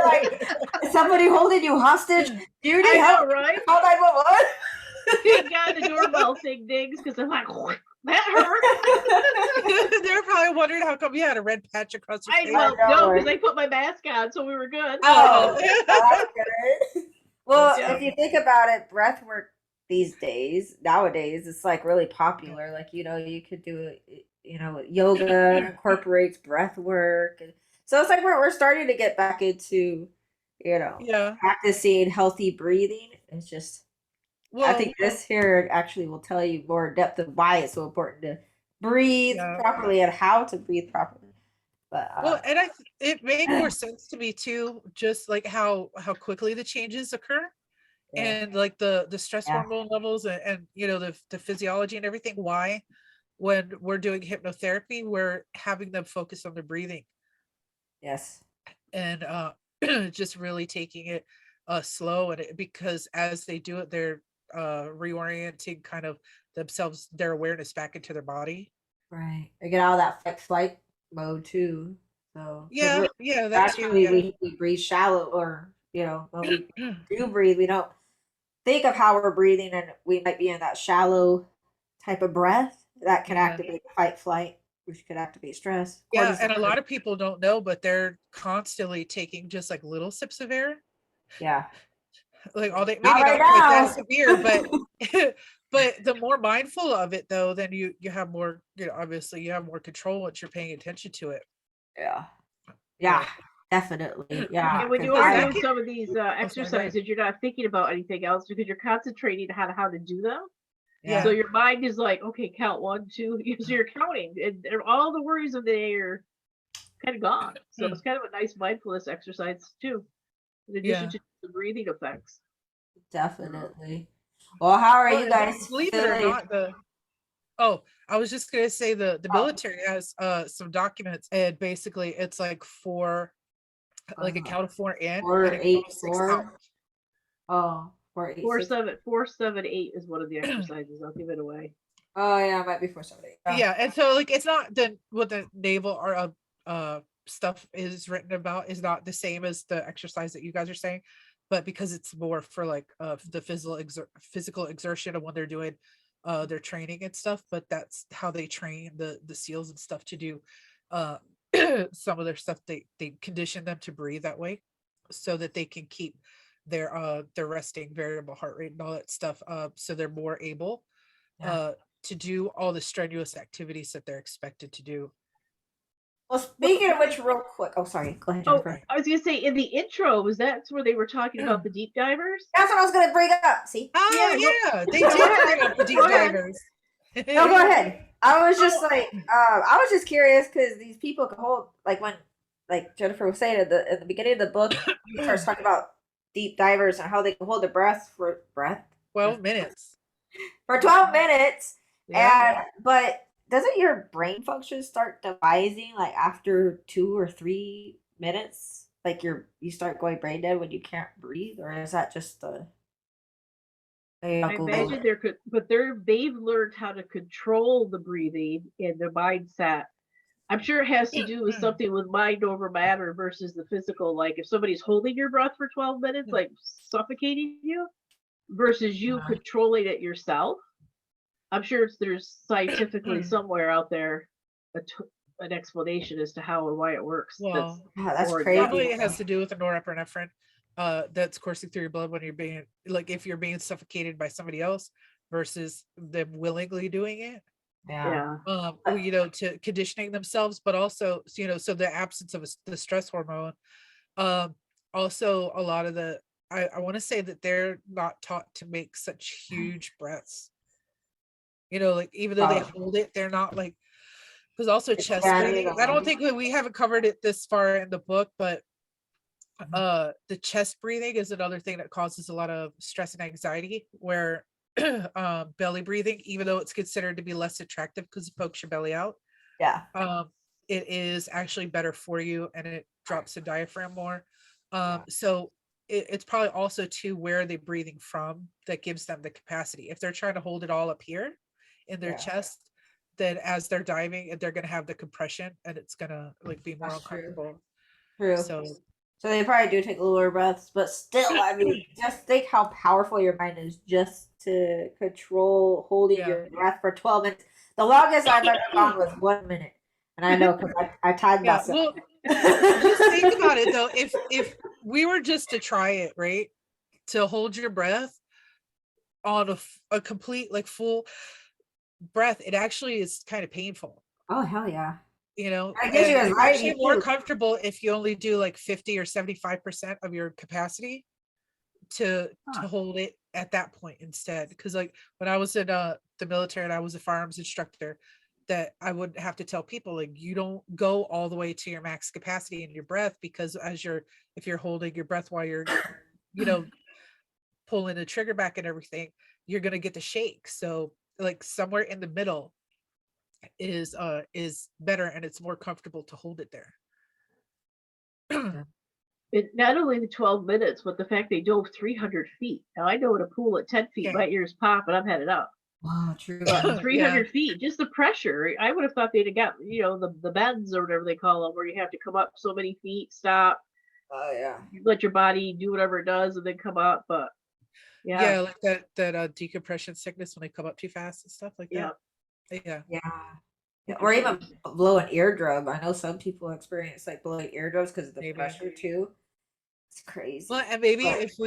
Like, is somebody holding you hostage? Do you need I help? know, right? Call 911. Thank God the doorbell thing dings because I'm like, that hurt. They're probably wondering how come you had a red patch across your face. Well, know, no, right? because I put my mask on, so we were good. Oh, that's good. Well, Yeah. if you think about it, breath work these days, nowadays, it's like really popular. Like, you could do, yoga incorporates breath work. And so it's like we're starting to get back into, Yeah. practicing healthy breathing. It's just, I Well, think this here actually will tell you more in depth of why it's so important to breathe yeah. properly and how to breathe properly. But Well, and it made more sense to me too, just like how quickly the changes occur, yeah, and like the stress yeah, hormone levels, and the physiology and everything. Why, when we're doing hypnotherapy, we're having them focus on their breathing, yes, and just really taking it slow, and because as they do it, they're reorienting kind of themselves, their awareness back into their body. right. I get out of that fight flight mode too. So, because Yeah, yeah, that too. actually Yeah. we breathe shallow, or when we do breathe, we don't think of how we're breathing, and we might be in that shallow type of breath that can Yeah. activate fight flight, which could activate stress, Yeah, and a cortisol. lot of people don't know, but they're constantly taking just like little sips of air. Yeah, Like all they, not maybe right not like that now. severe, but but the more mindful of it though, then you have more, obviously you have more control once you're paying attention to it. Yeah, yeah, But definitely, yeah. And when Because you are well, that doing can, some of these oh, sorry, go ahead. exercises, you're not thinking about anything else because you're concentrating on how to do them. yeah, So your mind is like, okay, count 1, 2. So you're counting, and all the worries of the day are kind of gone. So it's kind of a nice mindfulness exercise too, in addition Yeah. to the breathing effects. definitely. Well, how are Well, you and guys believe it or feeling? not, I was just gonna say the Oh, military has some documents, and basically it's like like a count of 4 in and a count of 6 out. 4, 8, 4. Oh, 4, 8, 6. 4-7-8 is one of the exercises. I'll give it away. Oh yeah, it might be 4, 7, 8. Yeah, and so like it's not the what the naval or stuff is written about is not the same as the exercise that you guys are saying, but because it's more for like the physical exertion of when they're doing their training and stuff, but that's how they train the SEALs and stuff to do uh some of their stuff. They condition them to breathe that way so that they can keep their resting variable heart rate and all that stuff, so they're more able Yeah. to do all the strenuous activities that they're expected to do. Well, speaking of which, real quick. Oh, sorry. Go ahead, Oh, Jennifer. I was gonna say in the intro, was that's where they were talking about the deep divers? That's what I was gonna bring up. See? Oh Yeah, yeah, they Go did ahead. bring up the deep Go ahead. divers. No, go ahead. I was just Oh. like, I was just curious because these people can hold, like when, like Jennifer was saying at the beginning of the book, he starts talking about deep divers and how they can hold their breath for 12 minutes. 12 minutes. Yeah. But doesn't your brain function start devising like after 2 or 3 minutes? Like you start going brain dead when you can't breathe, or is that just the? I imagine they've learned how to control the breathing and the mindset. I'm sure it has to do with something with mind over matter versus the physical. Like if somebody's holding your breath for 12 minutes, like suffocating you, versus you controlling it yourself. I'm sure there's scientifically somewhere out there an explanation as to how and why it works. Well, that's more crazy. probably it has to do with the norepinephrine that's coursing through your blood when you're being like if you're being suffocated by somebody else versus them willingly doing it. Yeah. To conditioning themselves, but also so the absence of the stress hormone. Also a lot of I want to say that they're not taught to make such huge breaths. Like even though they hold it, they're not like, because also chest breathing. I don't think we haven't covered it this far in the book, but the chest breathing is another thing that causes a lot of stress and anxiety, where belly breathing, even though it's considered to be less attractive because it pokes your belly out, Yeah. it is actually better for you, and it drops the diaphragm more. So it's probably also too where are they breathing from that gives them the capacity. If they're trying to hold it all up here in their chest, then as they're diving, they're going to have the compression and it's going to like be more uncomfortable. True. So they probably do take lower breaths, but still, I mean, just think how powerful your mind is just to control holding your breath for 12 minutes. The longest I've ever gone was 1 minute. And I know because I timed myself. Well, just think about it though. If we were just to try it, right? To hold your breath on a complete, like full breath, it actually is kind of painful. Oh, hell yeah. You know, I guess you it's actually more comfortable if you only do like 50 or 75% of your capacity to hold it at that point instead. Because like when I was in the military and I was a firearms instructor, that I would have to tell people like you don't go all the way to your max capacity in your breath, because if you're holding your breath while you're pulling the trigger back and everything, you're gonna get the shake. So like somewhere in the middle is better, and it's more comfortable to hold it there. It not only the 12 minutes, but the fact they dove 300 feet. Now I know in a pool at 10 feet, my ears pop and I'm headed up. Wow, true. But 300 feet, just the pressure. I would have thought they'd have got, the bends or whatever they call them, where you have to come up so many feet, stop. Oh yeah. You let your body do whatever it does and then come up. But like that decompression sickness when they come up too fast and stuff like that. Or even blow an eardrum. I know some people experience like blowing eardrums because of the pressure too. It's crazy. Well, and maybe if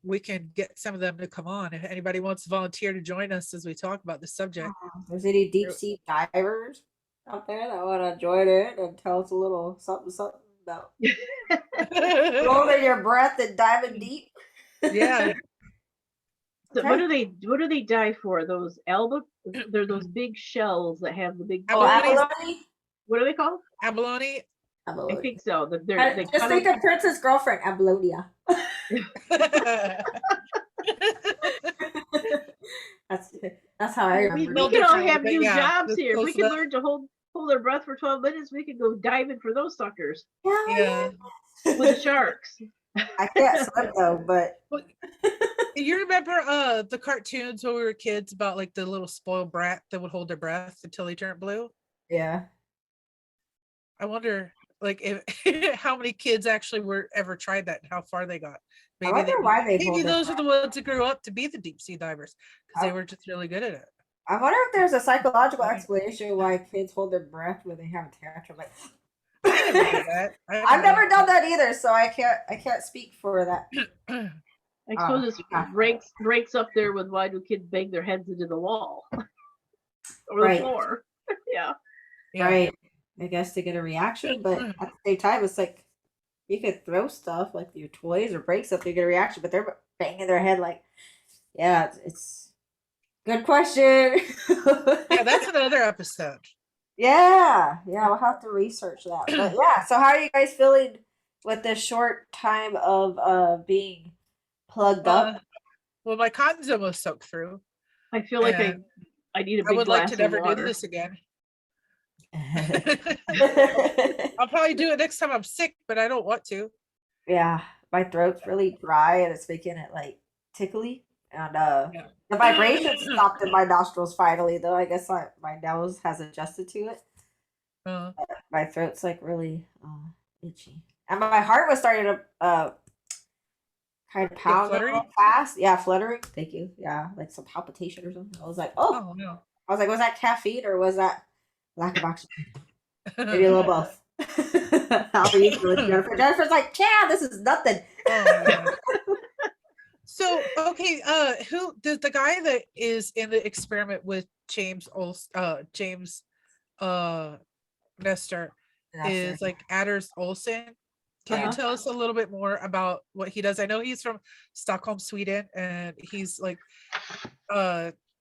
we can get some of them to come on, if anybody wants to volunteer to join us as we talk about the subject. If there's any deep sea divers out there that want to join in and tell us a little something about holding your breath and diving deep. Yeah. So what do they dive for? Those they're those big shells that have the big abalone? What are they called? Abalone. I think so. Just think of Prince's girlfriend, Abalonia. That's how I remember. We can all have new jobs here. We can learn to hold their breath for 12 minutes. We could go diving for those suckers. Yeah. With the sharks. I can't swim though, but you remember the cartoons when we were kids about like the little spoiled brat that would hold their breath until they turned blue? Yeah. I wonder like if how many kids actually were ever tried that and how far they got. Maybe those are the ones that grew up to be the deep sea divers because they were just really good at it. I wonder if there's a psychological explanation why kids hold their breath when they have a tantrum. Like, I've never done that either, so I can't speak for that. I suppose it's ranks up there with why do kids bang their heads into the wall or the floor. Yeah. Right. I guess to get a reaction, but at the same time, it's like you could throw stuff like your toys or break stuff to get a reaction, but they're banging their head like, it's good question. That's another episode. Yeah, we'll have to research that. But so how are you guys feeling with this short time of being plugged up? Well, my cotton's almost soaked through. I feel like I need a big I would like to never do this again. I'll probably do it next time I'm sick, but I don't want to. Yeah, my throat's really dry and it's making it like tickly. And the vibration stopped in my nostrils finally, though. I guess my nose has adjusted to it. My throat's like really itchy. And my heart was starting to kind of pound a little fast. Yeah, fluttering. Thank you. Yeah, like some palpitation or something. I was like, oh no. I was like, was that caffeine or was that lack of oxygen? Maybe a little both. How are you feeling, Jennifer? Jennifer's like, this is nothing. So okay, who the guy that is in the experiment with James Nestor is like Anders Olsen. Can you tell us a little bit more about what he does? I know he's from Stockholm, Sweden, and he's like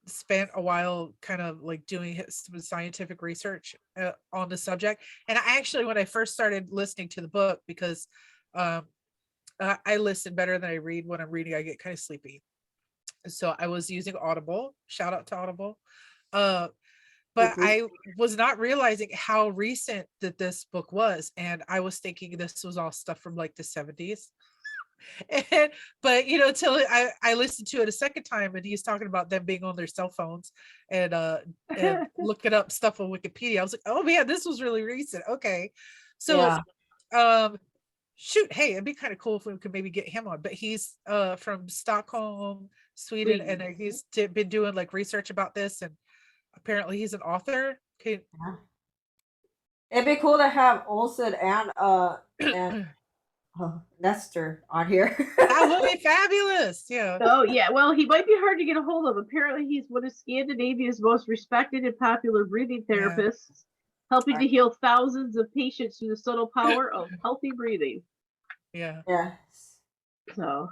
spent a while kind of like doing some scientific research on the subject. And I actually, when I first started listening to the book, because I listen better than I read. When I'm reading, I get kind of sleepy. So I was using Audible. Shout out to Audible. but I was not realizing how recent that this book was, and I was thinking this was all stuff from like the 70s. And, but till I listened to it a second time, and he's talking about them being on their cell phones and looking up stuff on Wikipedia. I was like, oh man, this was really recent. Okay, so shoot, hey, it'd be kind of cool if we could maybe get him on. But he's from Stockholm, Sweden, and he's been doing like research about this, and apparently he's an author. Okay. It'd be cool to have Olsen and Nestor on here. That would be fabulous. Yeah. Oh yeah. Well, he might be hard to get a hold of. Apparently, he's one of Scandinavia's most respected and popular breathing therapists, helping to heal thousands of patients through the subtle power of healthy breathing. Yeah. Yes. So,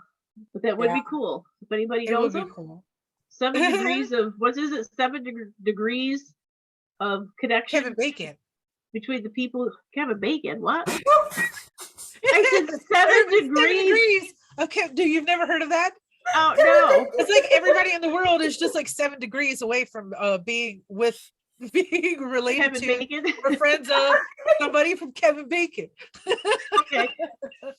but that would be cool if anybody knows him. Cool. 7 degrees of what is it? 7 degrees of connection. Kevin Bacon. Between the people. Kevin Bacon. What? I said 7 degrees. Okay, you've never heard of that? Oh no! It's like everybody in the world is just like 7 degrees away from being related Kevin to Bacon. or friends of somebody from Kevin Bacon. Okay,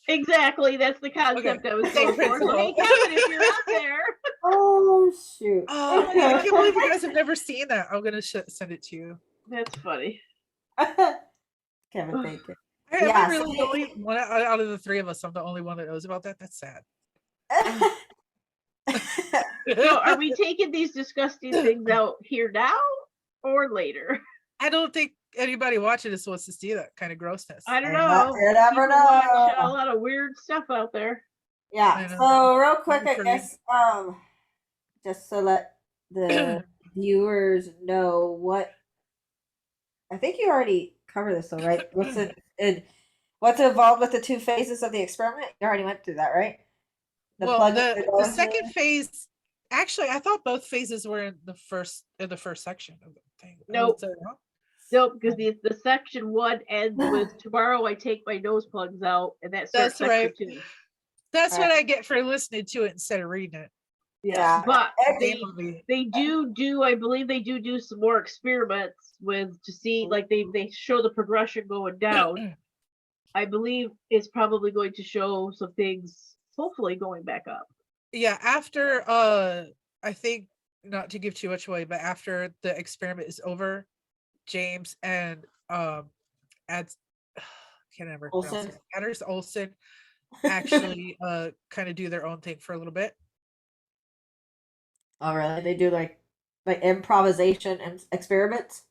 exactly. That's the concept I was going for. So, hey, Kevin, if you're out there. Oh shoot! Oh, I can't believe you guys have never seen that. I'm gonna send it to you. That's funny. Kevin Bacon. I'm really the only one out of the three of us. I'm the only one that knows about that. That's sad. So, are we taking these disgusting things out here now or later? I don't think anybody watching this wants to see that kind of grossness. I don't know. You never know. Watch a lot of weird stuff out there. Yeah. So real quick, I guess, just to let the viewers know what I think you already covered this, though, right? What's involved with the 2 phases of the experiment? You already went through that, right? The second phase. Actually, I thought both phases were in the first section of the thing. Nope. Nope, because the section 1 ends with tomorrow I take my nose plugs out, and that starts section 2. That's what I get for listening to it instead of reading it. Yeah, but they do I believe they do some more experiments to see, like they show the progression going down. I believe it's probably going to show some things hopefully going back up. Yeah, after I think, not to give too much away, but after the experiment is over, James and can't remember Olsen actually kind of do their own thing for a little bit. Oh really? They do like improvisation and experiments?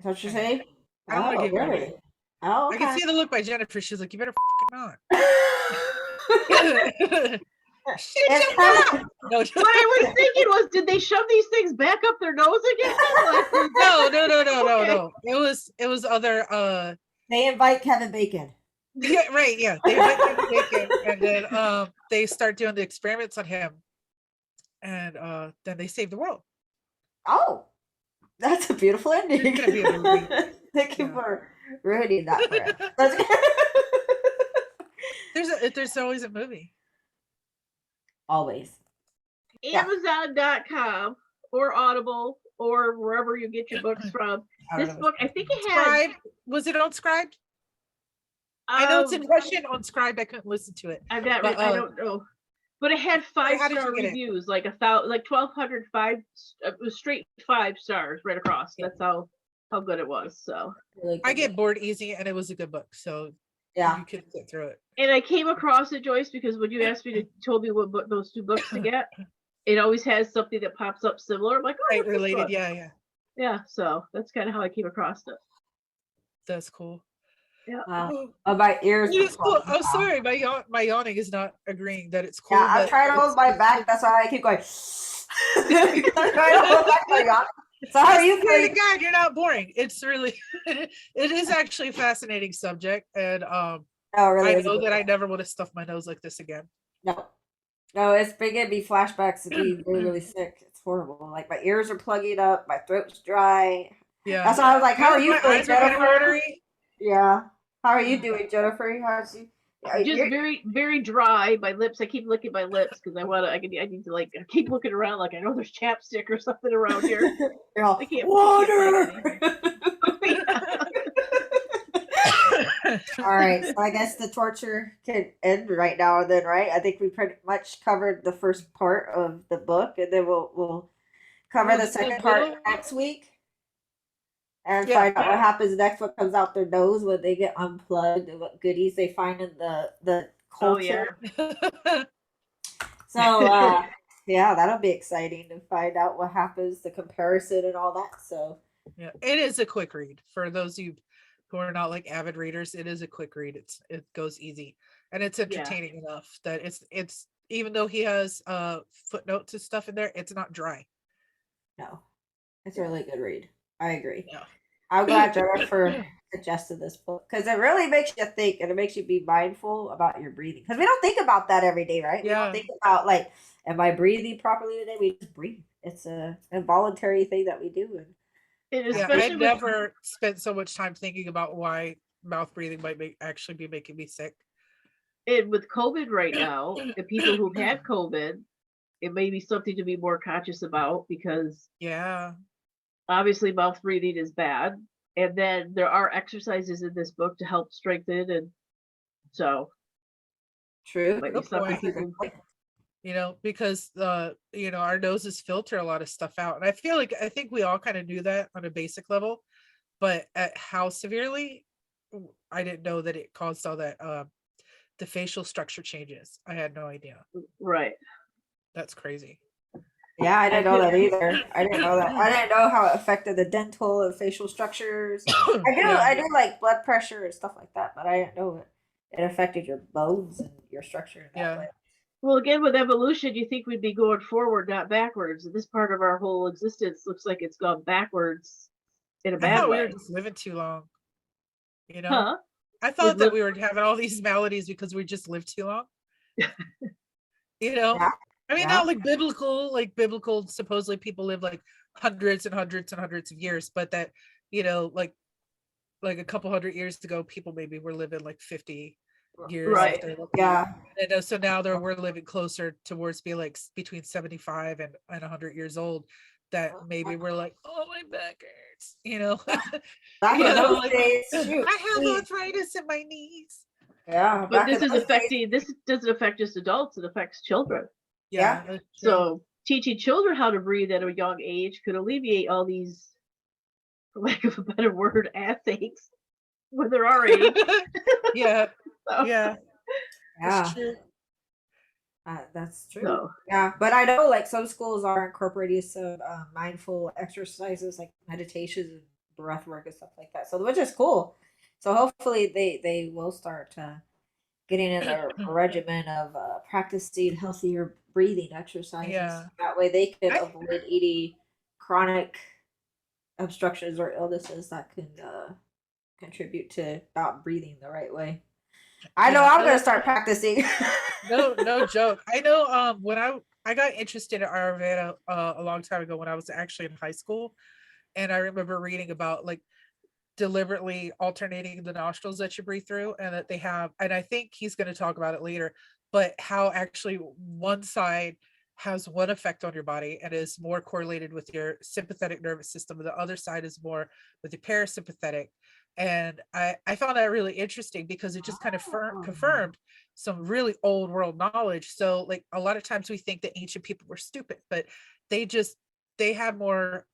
Is that what you're saying? I don't want to give really? Oh, okay. I can see the look by Jennifer. She's like, you better not. What I was thinking was, did they shove these things back up their nose again? No. It was other. They invite Kevin Bacon. Yeah, right. Yeah, they invite Kevin Bacon, and then they start doing the experiments on him, and then they save the world. Oh, that's a beautiful ending. It's gonna be a movie. Thank you for ruining that for us. There's always a movie. Always. Amazon.com or Audible or wherever you get your books from. This book, I think it had. Scribe. Was it on Scribe? I know it's in Russian on Scribe. I couldn't listen to it. I don't know. But it had 5-star reviews, like 1,200 it was straight 5 stars right across. That's how good it was. So really I get bored easy, and it was a good book. So yeah, you could get through it. And I came across it, Joyce, because when you asked me to told me what those 2 books to get, it always has something that pops up similar. I'm like, oh, right, related, yeah. So that's kind of how I came across it. That's cool. Yeah. My ears. It's cool. I'm sorry, my yawning is not agreeing that it's cool. Yeah, I'm trying to hold my back. That's why I keep going. I'm trying to hold back my yawn. So how are you feeling? God, you're not boring. It's really, it is actually a fascinating subject, and really I know that I never want to stuff my nose like this again. No, it's giving me flashbacks to being really, really sick. It's horrible. Like my ears are plugging up, my throat's dry. Yeah, that's why I was like, "How are you feeling, Jennifer?" watery. Yeah, how are you doing, Jennifer? How's you? just very, very dry. My lips. I keep licking my lips because I need to I keep looking around like I know there's chapstick or something around here. You're all, I can't. water. All right, so Yeah. I guess the torture can end right now. Then, right? I think we pretty much covered the first part of the book, and then we'll cover We'll the do a second part little. next week and Yeah. find out what happens next. What comes out their nose when they get unplugged, and what goodies they find in the Oh yeah. culture. So, yeah, that'll be exciting to find out what happens, the comparison, and all that. So, Yeah, it is a quick read for those of you who are not like avid readers. It is a quick read. It goes easy, and it's Yeah. entertaining enough that it's even though he has footnotes and stuff in there, it's not dry. no, it's a really good read. I agree. Yeah. I'm glad Jennifer suggested this book because it really makes you think and it makes you be mindful about your breathing. Because we don't think about that every day, right? We don't Yeah. think about like, am I breathing properly today? We just breathe. It's a involuntary thing that we do. And And Yeah, I especially with never spent so much time thinking about why mouth breathing might actually be making me sick. with COVID right now, and people who've had COVID, it may be something to be more conscious about because Yeah. obviously mouth breathing is bad. And then there are exercises in this book to help strengthen, and so true. might be Good something point. That's a good people. point. Because our noses filter a lot of stuff out, and I think we all kind of knew that on a basic level, but at how severely, I didn't know that it caused all that the facial structure changes. I had no idea. Right. That's crazy. Yeah, I I didn't know could. that either. I didn't know that. I didn't know how it affected the dental and facial structures. Yeah. I do like blood pressure and stuff like that, but I didn't know it affected your bones and your structure in that Yeah. way. Well, again, with evolution, you think we'd be going forward, not backwards. This part of our whole existence looks like it's gone backwards in a I bad thought we were way. just living too long, you know? Huh? I We've thought that lived. we were having all these maladies because we just lived too long, you know? Yeah, I mean, yeah. not like biblical, supposedly people live like hundreds and hundreds and hundreds of years, but that, like a couple hundred years ago, people maybe were living like 50 years if Right. they're lucky. Yeah. And so now we're living closer towards be like between 75 and 100 years old, that maybe we're like, oh, my back hurts, Back you in know, those like days, shoot. I have arthritis in my knees. Yeah, But back in those days. this doesn't affect just adults, it affects children. Yeah. Yeah, that's true. So teaching children how to breathe at a young age could alleviate all these, for lack of a better word, athletes when they're our age. Yeah, So, yeah, Yeah, that's true. that's true. so Yeah, but I know like some schools are incorporating some mindful exercises like meditations and breath work and stuff like that. So which is cool. So hopefully they will start getting in their regimen of practicing healthier breathing exercises. Yeah. That way they can I avoid any chronic obstructions or illnesses that can contribute to not breathing the right way. I know yeah, I'm gonna start practicing. no joke. I know when I got interested in Ayurveda a long time ago when I was actually in high school, and I remember reading about like deliberately alternating the nostrils that you breathe through, and that they have, and I think he's going to talk about it later, but how actually one side has one effect on your body and is more correlated with your sympathetic nervous system, and the other side is more with your parasympathetic. And I found that really interesting because it just kind of confirmed some really old world knowledge. So like a lot of times we think that ancient people were stupid, but they had more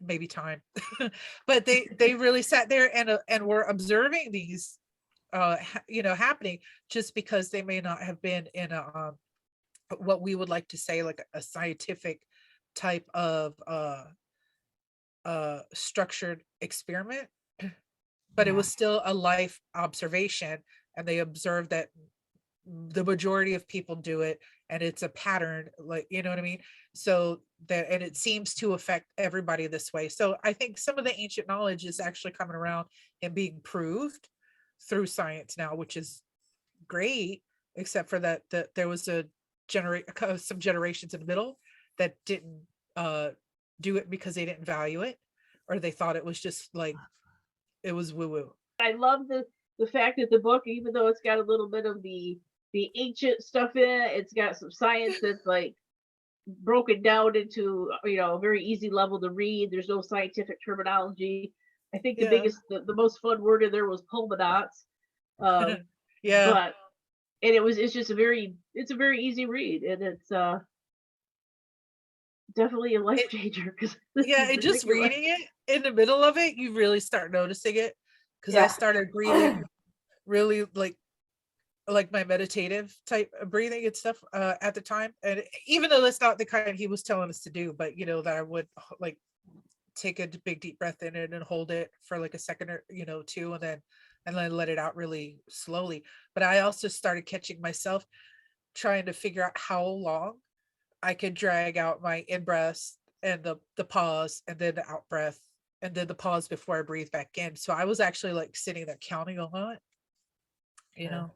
maybe time, but they really sat there and were observing these happening, just because they may not have been in a what we would like to say like a scientific type of structured experiment, but it Yeah. was still a life observation, and they observed that the majority of people do it, and it's a pattern, like, you know what I mean? So that, and it seems to affect everybody this way. So I think some of the ancient knowledge is actually coming around and being proved through science now, which is great, except for that there was some generations in the middle that didn't do it because they didn't value it, or they thought it was just like it was woo woo. I love the fact that the book, even though it's got a little bit of the ancient stuff in it, it's got some science that's like broken down into, you know, a very easy level to read. There's no scientific terminology. I think the biggest, the most fun word in there was pulmonauts. Yeah. But it's just a very easy read, and it's definitely a life changer. Because and just reading it in the middle of it, you really start noticing it. Because I started breathing really like my meditative type of breathing and stuff at the time, and even though that's not the kind he was telling us to do, but you know that I would like take a big deep breath in it and hold it for like a second or two, and then let it out really slowly. But I also started catching myself trying to figure out how long I could drag out my in breaths and the pause and then the out breath and then the pause before I breathe back in. So I was actually like sitting there counting a lot, you know.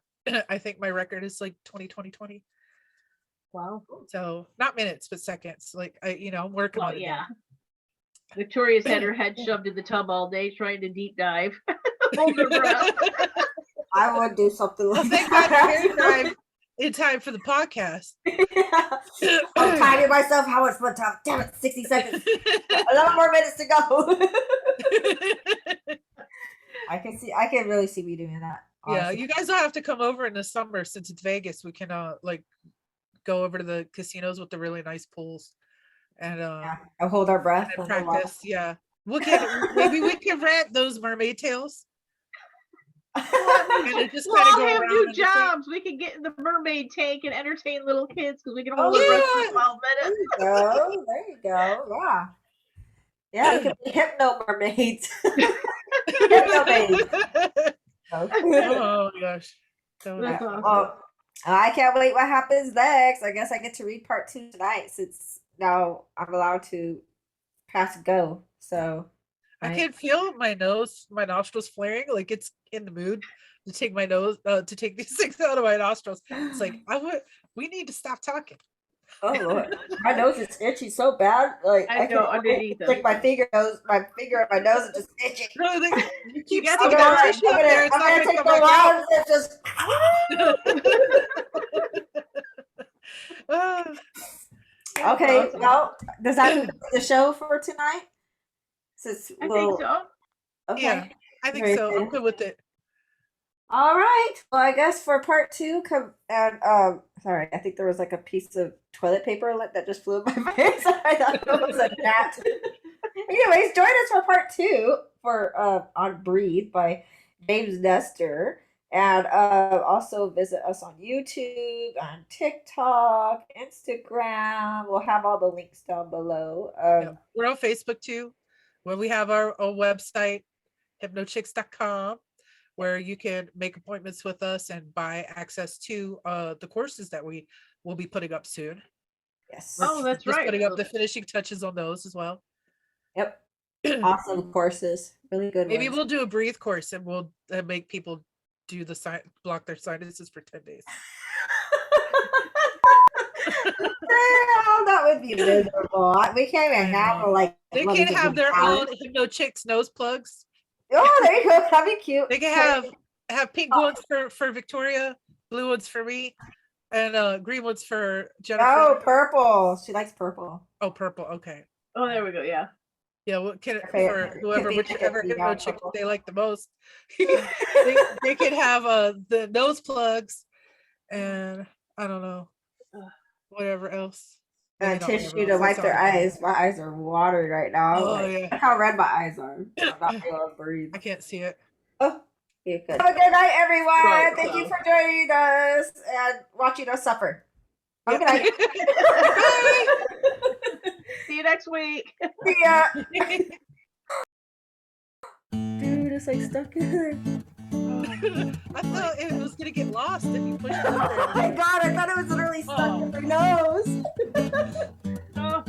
I think my record is like 20. Wow. So not minutes, but seconds. Like I'm working on it. Yeah. Victoria's had her head shoved in the tub all day trying to deep dive. Hold her breath. I would do something like Thank that. God you're here in time for the podcast. I'm timing myself. How much more time? Damn it, 60 seconds. 11 more minutes to go. I can really see me doing that. Honestly. Yeah, you guys will have to come over in the summer since it's Vegas. We can like go over to the casinos with the really nice pools and I'll hold our breath and practice. Yeah, maybe we can rent those mermaid tails. And just we'll all have new jobs. We can get in the mermaid tank and entertain little kids because we can hold our breath for 12 minutes. There you go. Yeah. Yeah, we can be hypno mermaids. Hypno babies. Oh gosh. That's awesome. Well, I can't wait what happens next. I guess I get to read part 2 tonight since now I'm allowed to pass go. So I can feel my nostrils flaring, like it's in the mood to take to take these things out of my nostrils. It's like we need to stop talking. Oh Lord, my nose is itchy so bad. Like I know underneath it. Like my finger at my nose is just itchy. No, you keep I'm gonna take the lines and just. Okay, well, does that conclude the show for tonight? I think so. Okay. Yeah, I think so. I'm good with it. All right. Well, I guess for part 2, sorry, I think there was like a piece of toilet paper that just flew in my face. I thought it was a gnat. Anyways, join us for part 2 for on Breathe by James Nestor. And also visit us on YouTube, on TikTok, Instagram. We'll have all the links down below. We're on Facebook too, where we have our own website, hypnochix.com, where you can make appointments with us and buy access to the courses that we will be putting up soon. Yes. That's just right. Putting up the finishing touches on those as well. Yep. Awesome courses. Really good Maybe ones. we'll do a breathe course and we'll make people do block their sinuses for 10 days. That would be miserable. We can't even have they can have their own Hypnochix nose plugs. Oh, there you go. That'd be cute. They can have pink ones for Victoria, blue ones for me, and green ones for Jennifer. Oh, purple. She likes purple. Oh, purple. Okay. Oh, there we go. Yeah. Yeah, well, whichever Hypnochix they like the most, they can have the nose plugs, and I don't know, whatever else. And tissue to wipe their eyes. My eyes are watered right now. Oh yeah. Look how red my eyes are. I'm not able to breathe. I can't see it. Oh, you're good. Have a good night, everyone. Thank you for joining us and watching us suffer. Have a good night. See you next week. See ya. Dude, it's like stuck in there. I thought it was gonna get lost if you pushed it. Oh my god, I thought it was literally stuck in their nose. Oh,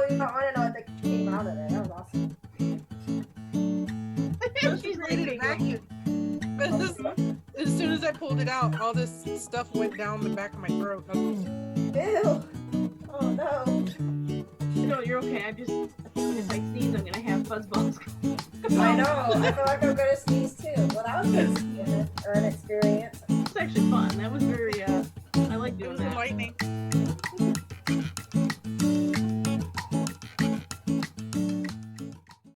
you don't want to know what that came out of there. That was awesome. She's ready to vacuum. As soon as I pulled it out, all this stuff went down the back of my throat. Ew. Oh no. No, you're okay. I'm just, if I sneeze, I'm gonna have fuzz balls. I know. I feel like I'm gonna sneeze too. Well, that was an experience or an experience. It's actually fun. That was very, I like It doing was that. enlightening.